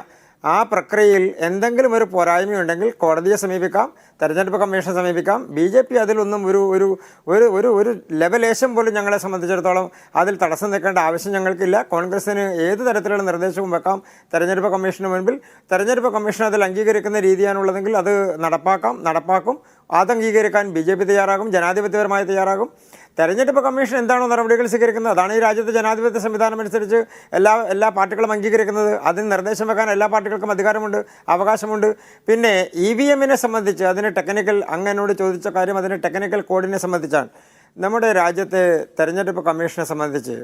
ആ പ്രക്രിയയിൽ എന്തെങ്കിലും ഒരു പോരായ്മയുണ്ടെങ്കിൽ കോടതിയെ സമീപിക്കാം, തെരഞ്ഞെടുപ്പ് കമ്മീഷനെ സമീപിക്കാം. BJP അതിലൊന്നും ഒരു ലെവലേശം പോലും ഞങ്ങളെ സംബന്ധിച്ചിടത്തോളം അതിൽ തടസ്സം നിൽക്കേണ്ട ആവശ്യം ഞങ്ങൾക്കില്ല. കോൺഗ്രസ്സിന് ഏത് തരത്തിലുള്ള നിർദ്ദേശവും വെക്കാം തെരഞ്ഞെടുപ്പ് കമ്മീഷന് മുൻപിൽ. തെരഞ്ഞെടുപ്പ് കമ്മീഷൻ അതിൽ അംഗീകരിക്കുന്ന രീതിയാണുള്ളതെങ്കിൽ അത് നടപ്പാക്കും. അത് അംഗീകരിക്കാൻ BJP തയ്യാറാകും, ജനാധിപത്യപരമായി തയ്യാറാകും. തെരഞ്ഞെടുപ്പ് കമ്മീഷൻ എന്താണോ നടപടികൾ സ്വീകരിക്കുന്നത് അതാണ് ഈ രാജ്യത്തെ ജനാധിപത്യ സംവിധാനം അനുസരിച്ച് എല്ലാ പാർട്ടികളും അംഗീകരിക്കുന്നത്. അതിന് നിർദ്ദേശം വെക്കാൻ എല്ലാ പാർട്ടികൾക്കും അധികാരമുണ്ട്, അവകാശമുണ്ട്. പിന്നെ EVMനെ സംബന്ധിച്ച് അതിന് ടെക്നിക്കൽ, അങ്ങനോട് ചോദിച്ച കാര്യം അതിന് ടെക്നിക്കൽ കോഡിനെ സംബന്ധിച്ചാണ്. നമ്മുടെ രാജ്യത്തെ തെരഞ്ഞെടുപ്പ് കമ്മീഷനെ സംബന്ധിച്ച്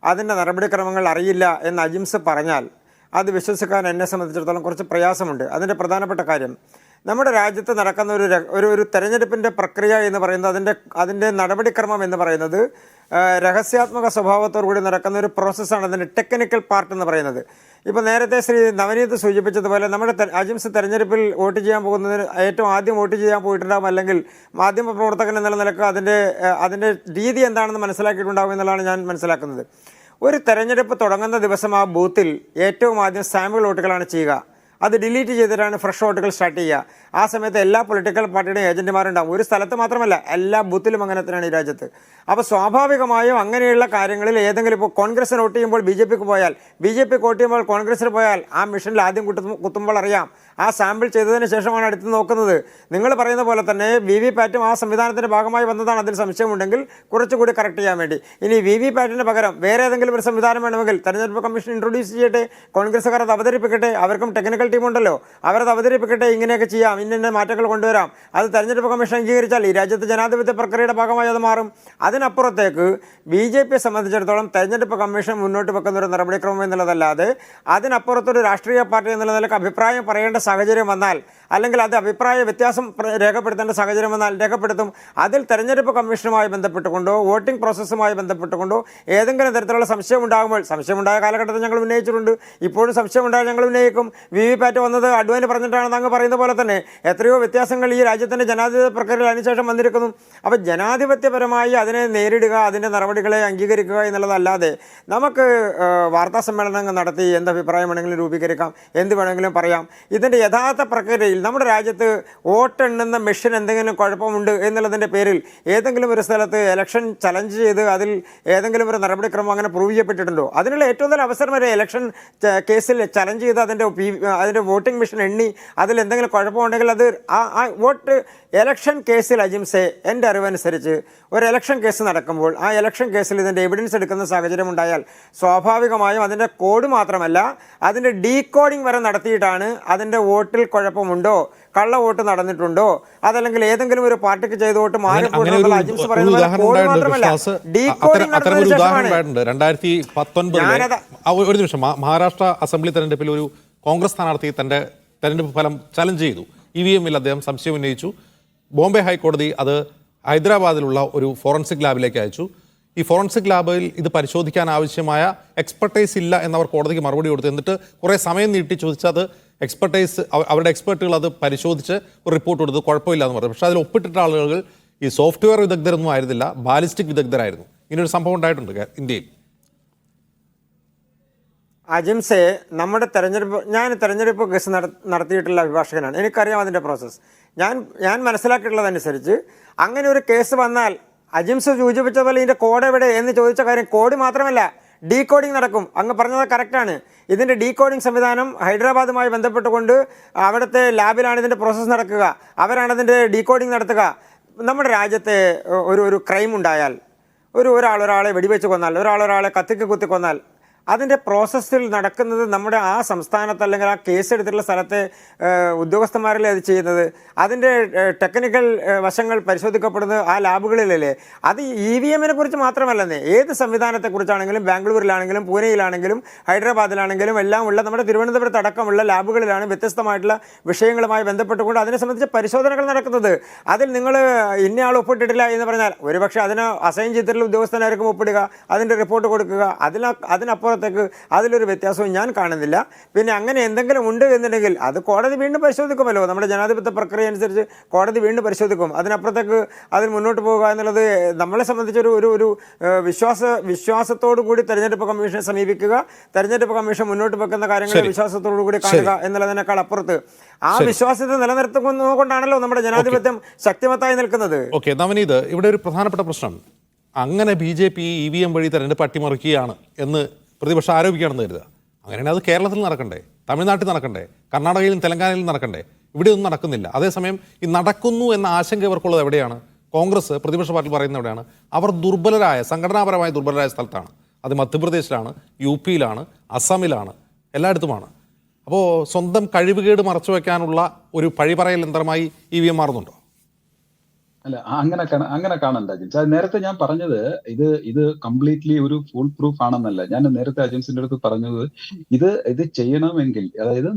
അതിൻ്റെ നടപടിക്രമങ്ങൾ അറിയില്ല എന്ന് അജിംസ് പറഞ്ഞാൽ അത് വിശ്വസിക്കാൻ എന്നെ സംബന്ധിച്ചിടത്തോളം കുറച്ച് പ്രയാസമുണ്ട്. അതിൻ്റെ പ്രധാനപ്പെട്ട കാര്യം, നമ്മുടെ രാജ്യത്ത് നടക്കുന്ന ഒരു തെരഞ്ഞെടുപ്പിൻ്റെ പ്രക്രിയ എന്ന് പറയുന്നത്, അതിൻ്റെ നടപടിക്രമം എന്ന് പറയുന്നത് രഹസ്യാത്മക സ്വഭാവത്തോടുകൂടി നടക്കുന്ന ഒരു പ്രോസസ്സാണ് അതിൻ്റെ ടെക്നിക്കൽ പാർട്ട് എന്ന് പറയുന്നത്. ഇപ്പോൾ നേരത്തെ ശ്രീ നവനീത് സൂചിപ്പിച്ചതുപോലെ നമ്മുടെ അജിംസ് തെരഞ്ഞെടുപ്പിൽ വോട്ട് ചെയ്യാൻ പോകുന്നതിന് ഏറ്റവും ആദ്യം വോട്ട് ചെയ്യാൻ പോയിട്ടുണ്ടാകും, അല്ലെങ്കിൽ മാധ്യമ പ്രവർത്തകൻ എന്നുള്ള നിലക്ക് അതിൻ്റെ രീതി എന്താണെന്ന് മനസ്സിലാക്കിയിട്ടുണ്ടാകും എന്നുള്ളതാണ് ഞാൻ മനസ്സിലാക്കുന്നത്. ഒരു തെരഞ്ഞെടുപ്പ് തുടങ്ങുന്ന ദിവസം ആ ബൂത്തിൽ ഏറ്റവും ആദ്യം സാമ്പിൾ വോട്ടുകളാണ് ചെയ്യുക. അത് ഡിലീറ്റ് ചെയ്തിട്ടാണ് ഫ്രഷ് വോട്ടുകൾ സ്റ്റാർട്ട് ചെയ്യുക. ആ സമയത്ത് എല്ലാ പൊളിറ്റിക്കൽ പാർട്ടിയുടെയും ഏജന്റുമാരുണ്ടാകും. ഒരു സ്ഥലത്ത് മാത്രമല്ല, എല്ലാ ബൂത്തിലും അങ്ങനെ തന്നെയാണ് ഈ രാജ്യത്ത്. അപ്പോൾ സ്വാഭാവികമായും അങ്ങനെയുള്ള കാര്യങ്ങളിൽ ഏതെങ്കിലും ഇപ്പോൾ കോൺഗ്രസിന് വോട്ട് ചെയ്യുമ്പോൾ BJPക്ക് പോയാൽ, BJPക്ക് വോട്ട് ചെയ്യുമ്പോൾ കോൺഗ്രസിന് പോയാൽ ആ മിഷനിൽ ആദ്യം കുത്തുമ്പോൾ അറിയാം. ആ സാമ്പിൾ ചെയ്തതിന് ശേഷമാണ് അടുത്ത് നോക്കുന്നത്. നിങ്ങൾ പറയുന്ന പോലെ തന്നെ VVPATും ആ സംവിധാനത്തിൻ്റെ ഭാഗമായി വന്നതാണ്. അതിൽ സംശയമുണ്ടെങ്കിൽ കുറച്ചുകൂടി കറക്റ്റ് ചെയ്യാൻ വേണ്ടി ഇനി VVPATിന് പകരം വേറെ ഏതെങ്കിലും ഒരു സംവിധാനം വേണമെങ്കിൽ തെരഞ്ഞെടുപ്പ് കമ്മീഷൻ ഇൻട്രൊഡ്യൂസ് ചെയ്യട്ടെ, കോൺഗ്രസ്സുകാർ അത് അവതരിപ്പിക്കട്ടെ, അവർക്കും ടെക്നിക്കൽ ടീമുണ്ടല്ലോ, അവരത് അവതരിപ്പിക്കട്ടെ. ഇങ്ങനെയൊക്കെ ചെയ്യാം, ഇന്ന മാറ്റങ്ങൾ കൊണ്ടുവരാം. അത് തെരഞ്ഞെടുപ്പ് കമ്മീഷൻ അംഗീകരിച്ചാൽ ഈ രാജ്യത്ത് ജനാധിപത്യ പ്രക്രിയയുടെ ഭാഗമായി അത് മാറും. അതിനപ്പുറത്തേക്ക് BJPയെ സംബന്ധിച്ചിടത്തോളം തെരഞ്ഞെടുപ്പ് കമ്മീഷൻ മുന്നോട്ട് വെക്കുന്ന ഒരു നടപടിക്രമം എന്നുള്ളതല്ലാതെ അതിനപ്പുറത്തൊരു രാഷ്ട്രീയ പാർട്ടി എന്നുള്ള നിലക്ക് അഭിപ്രായം പറയേണ്ട സാഹചര്യം വന്നാൽ, അല്ലെങ്കിൽ അത് അഭിപ്രായ വ്യത്യാസം രേഖപ്പെടുത്തേണ്ട സാഹചര്യം വന്നാൽ രേഖപ്പെടുത്തും. അതിൽ തെരഞ്ഞെടുപ്പ് കമ്മീഷനുമായി ബന്ധപ്പെട്ടുകൊണ്ടോ വോട്ടിംഗ് പ്രോസസ്സുമായി ബന്ധപ്പെട്ടുകൊണ്ടോ ഏതെങ്കിലും തരത്തിലുള്ള സംശയം ഉണ്ടാകുമ്പോൾ, സംശയമുണ്ടായ കാലഘട്ടത്തിൽ ഞങ്ങൾ ഉന്നയിച്ചിട്ടുണ്ട്, ഇപ്പോഴും സംശയമുണ്ടായാൽ ഞങ്ങൾ ഉന്നയിക്കും. VVPAT വന്നത് അഡ്വാനി പറഞ്ഞിട്ടാണെന്ന് അങ്ങ് പറയുന്ന പോലെ തന്നെ എത്രയോ വ്യത്യാസങ്ങൾ ഈ രാജ്യത്തിൻ്റെ ജനാധിപത്യ പ്രക്രിയയിൽ അതിനുശേഷം വന്നിരിക്കുന്നു. അപ്പോൾ ജനാധിപത്യപരമായി അതിനെ നേരിടുക, അതിൻ്റെ നടപടികളെ അംഗീകരിക്കുക എന്നുള്ളതല്ലാതെ നമുക്ക് വാർത്താ സമ്മേളനങ്ങൾ നടത്തി എന്ത് അഭിപ്രായം വേണമെങ്കിലും രൂപീകരിക്കാം, എന്ത് വേണമെങ്കിലും പറയാം. ഇതിൻ്റെ യഥാർത്ഥ പ്രക്രിയയിൽ നമ്മുടെ രാജ്യത്ത് വോട്ടെണ്ണുന്ന മെഷീൻ എന്തെങ്കിലും കുഴപ്പമുണ്ട് എന്നുള്ളതിൻ്റെ പേരിൽ ഏതെങ്കിലും ഒരു സ്ഥലത്ത് ഇലക്ഷൻ ചലഞ്ച് ചെയ്ത് അതിൽ ഏതെങ്കിലും ഒരു നടപടിക്രമം അങ്ങനെ പ്രൂവ് ചെയ്യപ്പെട്ടിട്ടുണ്ടോ? അതിനുള്ള ഏറ്റവും നല്ല അവസരം വരെ ഇലക്ഷൻ കേസിൽ ചലഞ്ച് ചെയ്ത് അതിൻ്റെ അതിൻ്റെ വോട്ടിംഗ് മെഷീൻ എണ്ണി അതിൽ എന്തെങ്കിലും കുഴപ്പമുണ്ടെങ്കിൽ അത് ആ വോട്ട് എലക്ഷൻ കേസിൽ അജിംസെ എൻ്റെ അറിവനുസരിച്ച് ഒരു എലക്ഷൻ കേസ് നടക്കുമ്പോൾ ആ എലക്ഷൻ കേസിൽ ഇതിൻ്റെ എവിഡൻസ് എടുക്കുന്ന സാഹചര്യം ഉണ്ടായാൽ സ്വാഭാവികമായും അതിൻ്റെ കോഡ് മാത്രമല്ല അതിൻ്റെ ഡീകോഡിംഗ് വരെ നടത്തിയിട്ടാണ് അതിൻ്റെ വോട്ടിൽ കുഴപ്പമുണ്ടോ, കള്ള വോട്ട് നടന്നിട്ടുണ്ടോ, അതല്ലെങ്കിൽ ഏതെങ്കിലും ഒരു പാർട്ടിക്ക് ചെയ്ത വോട്ട് മാറിപ്പോയിട്ടുള്ള അജിംസ് പറയുന്നത് കോഡ് മാത്രമല്ല ഡീകോഡിംഗ് നടന്നതിന് ശേഷമാണ്. 2019 ഒരു നിമിഷം, മഹാരാഷ്ട്ര അസംബ്ലി തെരഞ്ഞെടുപ്പിൽ ഒരു കോൺഗ്രസ് സ്ഥാനാർത്ഥി തന്റെ തെരഞ്ഞെടുപ്പ് ഫലം ചലഞ്ച് ചെയ്തു. EVM-ൽ അദ്ദേഹം സംശയം ഉന്നയിച്ചു. ബോംബെ ഹൈക്കോടതി അത് ഹൈദരാബാദിലുള്ള ഒരു ഫോറൻസിക് ലാബിലേക്ക് അയച്ചു. ഈ ഫോറൻസിക് ലാബിൽ ഇത് പരിശോധിക്കാൻ ആവശ്യമായ എക്സ്പെർട്ടൈസ് ഇല്ല എന്നവർ കോടതിക്ക് മറുപടി കൊടുത്തു. എന്നിട്ട് കുറേ സമയം നീട്ടി ചോദിച്ചത് എക്സ്പെർട്ടൈസ് അവരുടെ എക്സ്പെർട്ടുകൾ അത് പരിശോധിച്ച് ഒരു റിപ്പോർട്ട് കൊടുത്ത് കുഴപ്പമില്ല എന്ന് പറഞ്ഞു. പക്ഷേ അതിൽ ഒപ്പിട്ടിട്ട ആളുകൾ ഈ സോഫ്റ്റ്വെയർ വിദഗ്ധരൊന്നും ആയിരുന്നില്ല, ബാലിസ്റ്റിക് വിദഗ്ധരായിരുന്നു. ഇങ്ങനൊരു സംഭവം ഉണ്ടായിട്ടുണ്ട് ഇന്ത്യയിൽ. അജിംസെ നമ്മുടെ ഞാൻ തെരഞ്ഞെടുപ്പ് കേസ് നടത്തിയിട്ടുള്ള അഭിഭാഷകനാണ്, എനിക്കറിയാം അതിൻ്റെ പ്രോസസ്സ്. ഞാൻ മനസ്സിലാക്കിയിട്ടുള്ളതനുസരിച്ച് അങ്ങനെ ഒരു കേസ് വന്നാൽ അജിംസ് സൂചിപ്പിച്ചതുപോലെ ഇതിൻ്റെ കോഡ് എവിടെ എന്ന് ചോദിച്ച കാര്യം കോഡ് മാത്രമല്ല ഡീകോഡിംഗ് നടക്കും. അങ്ങ് പറഞ്ഞത് കറക്റ്റാണ്. ഇതിൻ്റെ ഡീകോഡിംഗ് സംവിധാനം ഹൈദരാബാദുമായി ബന്ധപ്പെട്ടുകൊണ്ട് അവിടുത്തെ ലാബിലാണ് ഇതിൻ്റെ പ്രോസസ്സ് നടക്കുക, അവരാണ് അതിൻ്റെ ഡീകോഡിംഗ് നടത്തുക. നമ്മുടെ രാജ്യത്തെ ഒരു ക്രൈം ഉണ്ടായാൽ, ഒരാളെ വെടിവെച്ച് കൊന്നാൽ, ഒരാളെ കത്തിക്ക് കുത്തി കൊന്നാൽ, അതിൻ്റെ പ്രോസസ്സിൽ നടക്കുന്നത് നമ്മുടെ ആ സംസ്ഥാനത്ത് അല്ലെങ്കിൽ ആ കേസ് എടുത്തിട്ടുള്ള സ്ഥലത്തെ ഉദ്യോഗസ്ഥന്മാരല്ലേ അത് ചെയ്യുന്നത്. അതിൻ്റെ ടെക്നിക്കൽ വശങ്ങൾ പരിശോധിക്കപ്പെടുന്നത് ആ ലാബുകളിലല്ലേ. അത് EVM-നെ കുറിച്ച് മാത്രമല്ലെന്നേ, ഏത് സംവിധാനത്തെക്കുറിച്ചാണെങ്കിലും ബാംഗ്ലൂരിലാണെങ്കിലും പൂനെയിലാണെങ്കിലും ഹൈദരാബാദിലാണെങ്കിലും എല്ലാം ഉള്ള നമ്മുടെ തിരുവനന്തപുരത്ത് അടക്കമുള്ള ലാബുകളിലാണ് വ്യത്യസ്തമായിട്ടുള്ള വിഷയങ്ങളുമായി ബന്ധപ്പെട്ടുകൊണ്ട് അതിനെ സംബന്ധിച്ച് പരിശോധനകൾ നടക്കുന്നത്. അതിൽ നിങ്ങൾ ഇന്നയാൾ ഒപ്പിട്ടിട്ടില്ല എന്ന് പറഞ്ഞാൽ ഒരുപക്ഷെ അതിന് അസൈൻ ചെയ്തിട്ടുള്ള ഉദ്യോഗസ്ഥനായിരിക്കും ഒപ്പിടുക, അതിൻ്റെ റിപ്പോർട്ട് കൊടുക്കുക. അതിനപ്പുറത്തേക്ക് അതിലൊരു വ്യത്യാസവും ഞാൻ കാണുന്നില്ല. പിന്നെ അങ്ങനെ എന്തെങ്കിലും ഉണ്ട് എന്നുണ്ടെങ്കിൽ അത് കോടതി വീണ്ടും പരിശോധിക്കുമല്ലോ. നമ്മുടെ ജനാധിപത്യ പ്രക്രിയ അനുസരിച്ച് കോടതി വീണ്ടും പരിശോധിക്കും. അതിനപ്പുറത്തേക്ക് അതിൽ മുന്നോട്ട് പോകുക എന്നുള്ളത് നമ്മളെ സംബന്ധിച്ചൊരു ഒരു വിശ്വാസത്തോടു കൂടി തെരഞ്ഞെടുപ്പ് കമ്മീഷനെ സമീപിക്കുക, തെരഞ്ഞെടുപ്പ് കമ്മീഷൻ മുന്നോട്ട് വെക്കുന്ന കാര്യങ്ങൾ വിശ്വാസത്തോടു കൂടി കാണുക എന്നുള്ളതിനേക്കാൾ അപ്പുറത്ത് ആ വിശ്വാസത്തെ നിലനിർത്തുന്നതുകൊണ്ടാണല്ലോ നമ്മുടെ ജനാധിപത്യം ശക്തിമത്തായി നിൽക്കുന്നത്. ഓക്കെ നവനീത്, ഇവിടെ ഒരു പ്രധാനപ്പെട്ട പ്രശ്നം, അങ്ങനെ BJP EVM വഴി തെരഞ്ഞെടുപ്പ് അട്ടിമറിക്കുകയാണ് എന്ന് പ്രതിപക്ഷം ആരോപിക്കുകയാണെന്ന് കരുതുക. അങ്ങനെയാണെങ്കിൽ അത് കേരളത്തിൽ നടക്കണ്ടേ, തമിഴ്നാട്ടിൽ നടക്കണ്ടേ, കർണാടകയിലും തെലങ്കാനയിലും നടക്കണ്ടേ? ഇവിടെയൊന്നും നടക്കുന്നില്ല. അതേസമയം ഈ നടക്കുന്നു എന്ന ആശങ്ക ഇവർക്കുള്ളത് എവിടെയാണ്? കോൺഗ്രസ് പ്രതിപക്ഷ പാർട്ടി പറയുന്നത് എവിടെയാണ്? അവർ സംഘടനാപരമായി ദുർബലരായ സ്ഥലത്താണ്. അത് മധ്യപ്രദേശിലാണ്, UP-യിലാണ്, അസമിലാണ്, എല്ലായിടത്തുമാണ്. അപ്പോൾ സ്വന്തം കഴിവുകേട് മറച്ചു വയ്ക്കാനുള്ള ഒരു പഴിപറയൽ യന്ത്രമായി EVM മാറുന്നുണ്ടോ? അല്ല, അങ്ങനെ കാണണ്ട അജിംസ്. അത് നേരത്തെ ഞാൻ പറഞ്ഞത് ഇത് കംപ്ലീറ്റ്ലി ഒരു ഫുൾ പ്രൂഫ് ആണെന്നല്ല. ഞാൻ നേരത്തെ അജിംസിന്റെ അടുത്ത് പറഞ്ഞത് ഇത് ചെയ്യണമെങ്കിൽ, അതായത്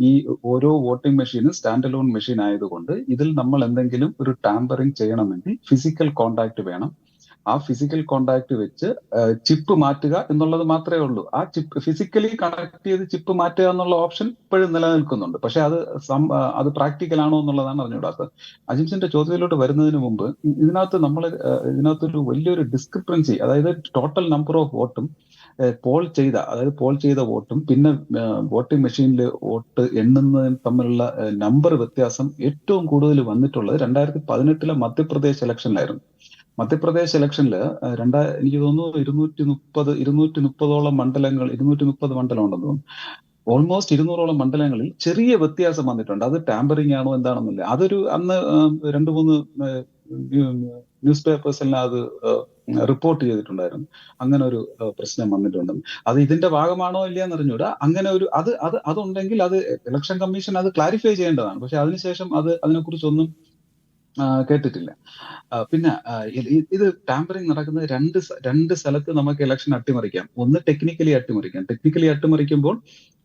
ഈ ഓരോ വോട്ടിംഗ് മെഷീനും സ്റ്റാൻഡ് അലോൺ മെഷീൻ ആയതുകൊണ്ട് ഇതിൽ നമ്മൾ എന്തെങ്കിലും ഒരു ടാമ്പറിങ് ചെയ്യണമെങ്കിൽ ഫിസിക്കൽ കോണ്ടാക്ട് വേണം. ആ ഫിസിക്കൽ കോണ്ടാക്ട് വെച്ച് ചിപ്പ് മാറ്റുക എന്നുള്ളത് മാത്രമേ ഉള്ളൂ. ആ ചിപ്പ് ഫിസിക്കലി കണക്ട് ചെയ്ത് ചിപ്പ് മാറ്റുക എന്നുള്ള ഓപ്ഷൻ ഇപ്പോഴും നിലനിൽക്കുന്നുണ്ട്. പക്ഷെ അത് പ്രാക്ടിക്കൽ ആണോ എന്നുള്ളതാണ് അറിഞ്ഞുകൂടാത്തത്. അജിംസിന്റെ ചോദ്യത്തിലോട്ട് വരുന്നതിന് മുമ്പ് ഇതിനകത്തൊരു വലിയൊരു ഡിസ്ക്രിപ്പൻസി, അതായത് ടോട്ടൽ നമ്പർ ഓഫ് വോട്ടും പോൾ ചെയ്ത വോട്ടും പിന്നെ വോട്ടിംഗ് മെഷീനിൽ വോട്ട് എണ്ണുന്നതും തമ്മിലുള്ള നമ്പർ വ്യത്യാസം ഏറ്റവും കൂടുതൽ വന്നിട്ടുള്ളത് 2018 മധ്യപ്രദേശ് ഇലക്ഷനിലായിരുന്നു. മധ്യപ്രദേശ് ഇലക്ഷനിൽ എനിക്ക് തോന്നുന്നു 230 മണ്ഡലങ്ങൾ, 230 മണ്ഡലം ഉണ്ടെന്ന് തോന്നുന്നു. ഓൾമോസ്റ്റ് 200ഓളം മണ്ഡലങ്ങളിൽ ചെറിയ വ്യത്യാസം വന്നിട്ടുണ്ട്. അത് ടാമ്പറിംഗ് ആണോ എന്താണെന്നില്ല. അന്ന് 2-3 ന്യൂസ് പേപ്പേഴ്സെല്ലാം അത് റിപ്പോർട്ട് ചെയ്തിട്ടുണ്ടായിരുന്നു. അങ്ങനെ ഒരു പ്രശ്നം വന്നിട്ടുണ്ടെന്ന്. അത് ഇതിന്റെ ഭാഗമാണോ ഇല്ലയെന്ന് അറിഞ്ഞൂടാ. അങ്ങനെ ഒരു അതുണ്ടെങ്കിൽ അത് ഇലക്ഷൻ കമ്മീഷൻ അത് ക്ലാരിഫൈ ചെയ്യേണ്ടതാണ്. പക്ഷെ അതിനുശേഷം അതിനെക്കുറിച്ചൊന്നും കേട്ടിട്ടില്ല. പിന്നെ ഇത് ടാമ്പറിംഗ് നടക്കുന്നത് രണ്ട് സ്ഥലത്ത് നമുക്ക് ഇലക്ഷൻ അട്ടിമറിക്കാം. ഒന്ന് ടെക്നിക്കലി അട്ടിമറിക്കുമ്പോൾ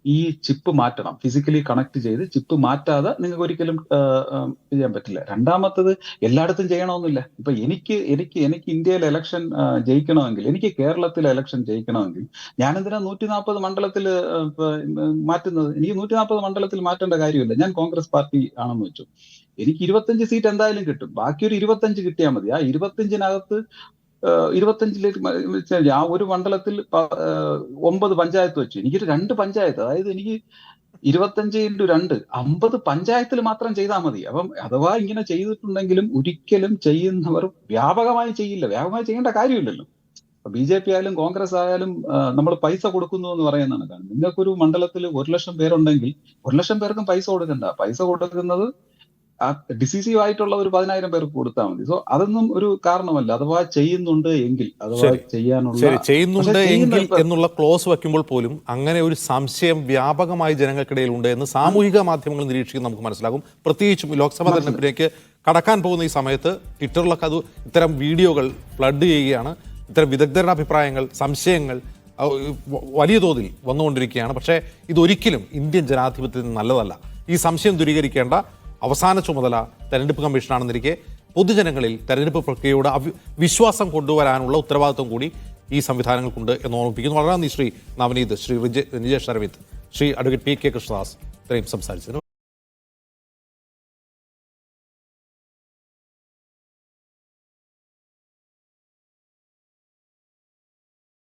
ഈ ചിപ്പ് മാറ്റണം, ഫിസിക്കലി കണക്ട് ചെയ്ത് ചിപ്പ് മാറ്റാതെ നിങ്ങൾക്ക് ഒരിക്കലും ചെയ്യാൻ പറ്റില്ല. രണ്ടാമത്തത് എല്ലായിടത്തും ചെയ്യണമെന്നില്ല. ഇപ്പൊ എനിക്ക് ഇന്ത്യയിലെ ഇലക്ഷൻ ജയിക്കണമെങ്കിൽ, എനിക്ക് കേരളത്തിലെ ഇലക്ഷൻ ജയിക്കണമെങ്കിൽ ഞാൻ എന്തിനാ 140 മണ്ഡലത്തിൽ മാറ്റുന്നത്? എനിക്ക് 140 മണ്ഡലത്തിൽ മാറ്റേണ്ട കാര്യമില്ല. ഞാൻ കോൺഗ്രസ് പാർട്ടി ആണെന്ന് വെച്ചു, എനിക്ക് 25 സീറ്റ് എന്തായാലും കിട്ടും. ബാക്കി ഒരു 25 കിട്ടിയാൽ മതി. ആ 25-നകത്ത് 25 ആ ഒരു മണ്ഡലത്തിൽ 9 പഞ്ചായത്ത് വെച്ചു. എനിക്കൊരു 2 പഞ്ചായത്ത്, അതായത് എനിക്ക് 25x2 50 പഞ്ചായത്തിൽ മാത്രം ചെയ്താൽ മതി. അപ്പം അഥവാ ഇങ്ങനെ ചെയ്തിട്ടുണ്ടെങ്കിലും ഒരിക്കലും ചെയ്യുന്നവർ വ്യാപകമായി ചെയ്യില്ല. വ്യാപകമായി ചെയ്യേണ്ട കാര്യമില്ലല്ലോ. BJP ആയാലും കോൺഗ്രസ് ആയാലും നമ്മൾ പൈസ കൊടുക്കുന്നു എന്ന് പറയുന്നതാണ് കാരണം. നിങ്ങൾക്കൊരു മണ്ഡലത്തിൽ 1,00,000 പേരുണ്ടെങ്കിൽ 1,00,000 പേർക്കും പൈസ കൊടുക്കണ്ട. പൈസ കൊടുക്കുന്നത് ആ ഡിസിസീവ് ആയിട്ടുള്ള ഒരു 10,000 പേർക്ക് കൊടുത്താൽ മതി. സോ അതൊന്നും ഒരു കാരണമല്ല. അഥവാ ചെയ്യുന്നുണ്ട് എങ്കിൽ, അഥവാ ശരി ചെയ്യാനുള്ള ചെയ്യുന്നുണ്ട് പക്ഷേ എങ്കിൽ ചെയ്യുന്ന എന്നുള്ള ക്ലോസ് വയ്ക്കുമ്പോൾ പോലും അങ്ങനെ ഒരു സംശയം വ്യാപകമായി ജനങ്ങൾക്കിടയിൽ ഉണ്ട് എന്ന് സാമൂഹിക മാധ്യമങ്ങൾ നിരീക്ഷിക്കുന്ന നമുക്ക് മനസ്സിലാകും. പ്രത്യേകിച്ചും ലോക്സഭാ തെരഞ്ഞെടുപ്പിലേക്ക് കടക്കാൻ പോകുന്ന ഈ സമയത്ത് ട്വിറ്ററിലൊക്കെ അത് ഇത്തരം വീഡിയോകൾ ഫ്ലഡ് ചെയ്യുകയാണ്. ഇത്തരം വിദഗ്ധരുടെ അഭിപ്രായങ്ങൾ, സംശയങ്ങൾ വലിയ തോതിൽ വന്നുകൊണ്ടിരിക്കുകയാണ്. പക്ഷേ ഇതൊരിക്കലും ഇന്ത്യൻ ജനാധിപത്യത്തിന് നല്ലതല്ല. ഈ സംശയം ദൂരീകരിക്കേണ്ട അവസാന ചുമതല തെരഞ്ഞെടുപ്പ് കമ്മീഷനാണെന്നിരിക്കെ പൊതുജനങ്ങളിൽ തെരഞ്ഞെടുപ്പ് പ്രക്രിയയോട് വിശ്വാസം കൊണ്ടുവരാനുള്ള ഉത്തരവാദിത്വം കൂടി ഈ സംവിധാനങ്ങൾക്കുണ്ട് എന്ന് ഓർമ്മിപ്പിക്കുന്നു. വളരെ നന്ദി ശ്രീ നവനീത്, ശ്രീ നിജേഷ് അരവിന്ദ്, ശ്രീ അഡ്വക്കേറ്റ് PK കൃഷ്ണദാസ് ഇത്രയും സംസാരിച്ചതിന്.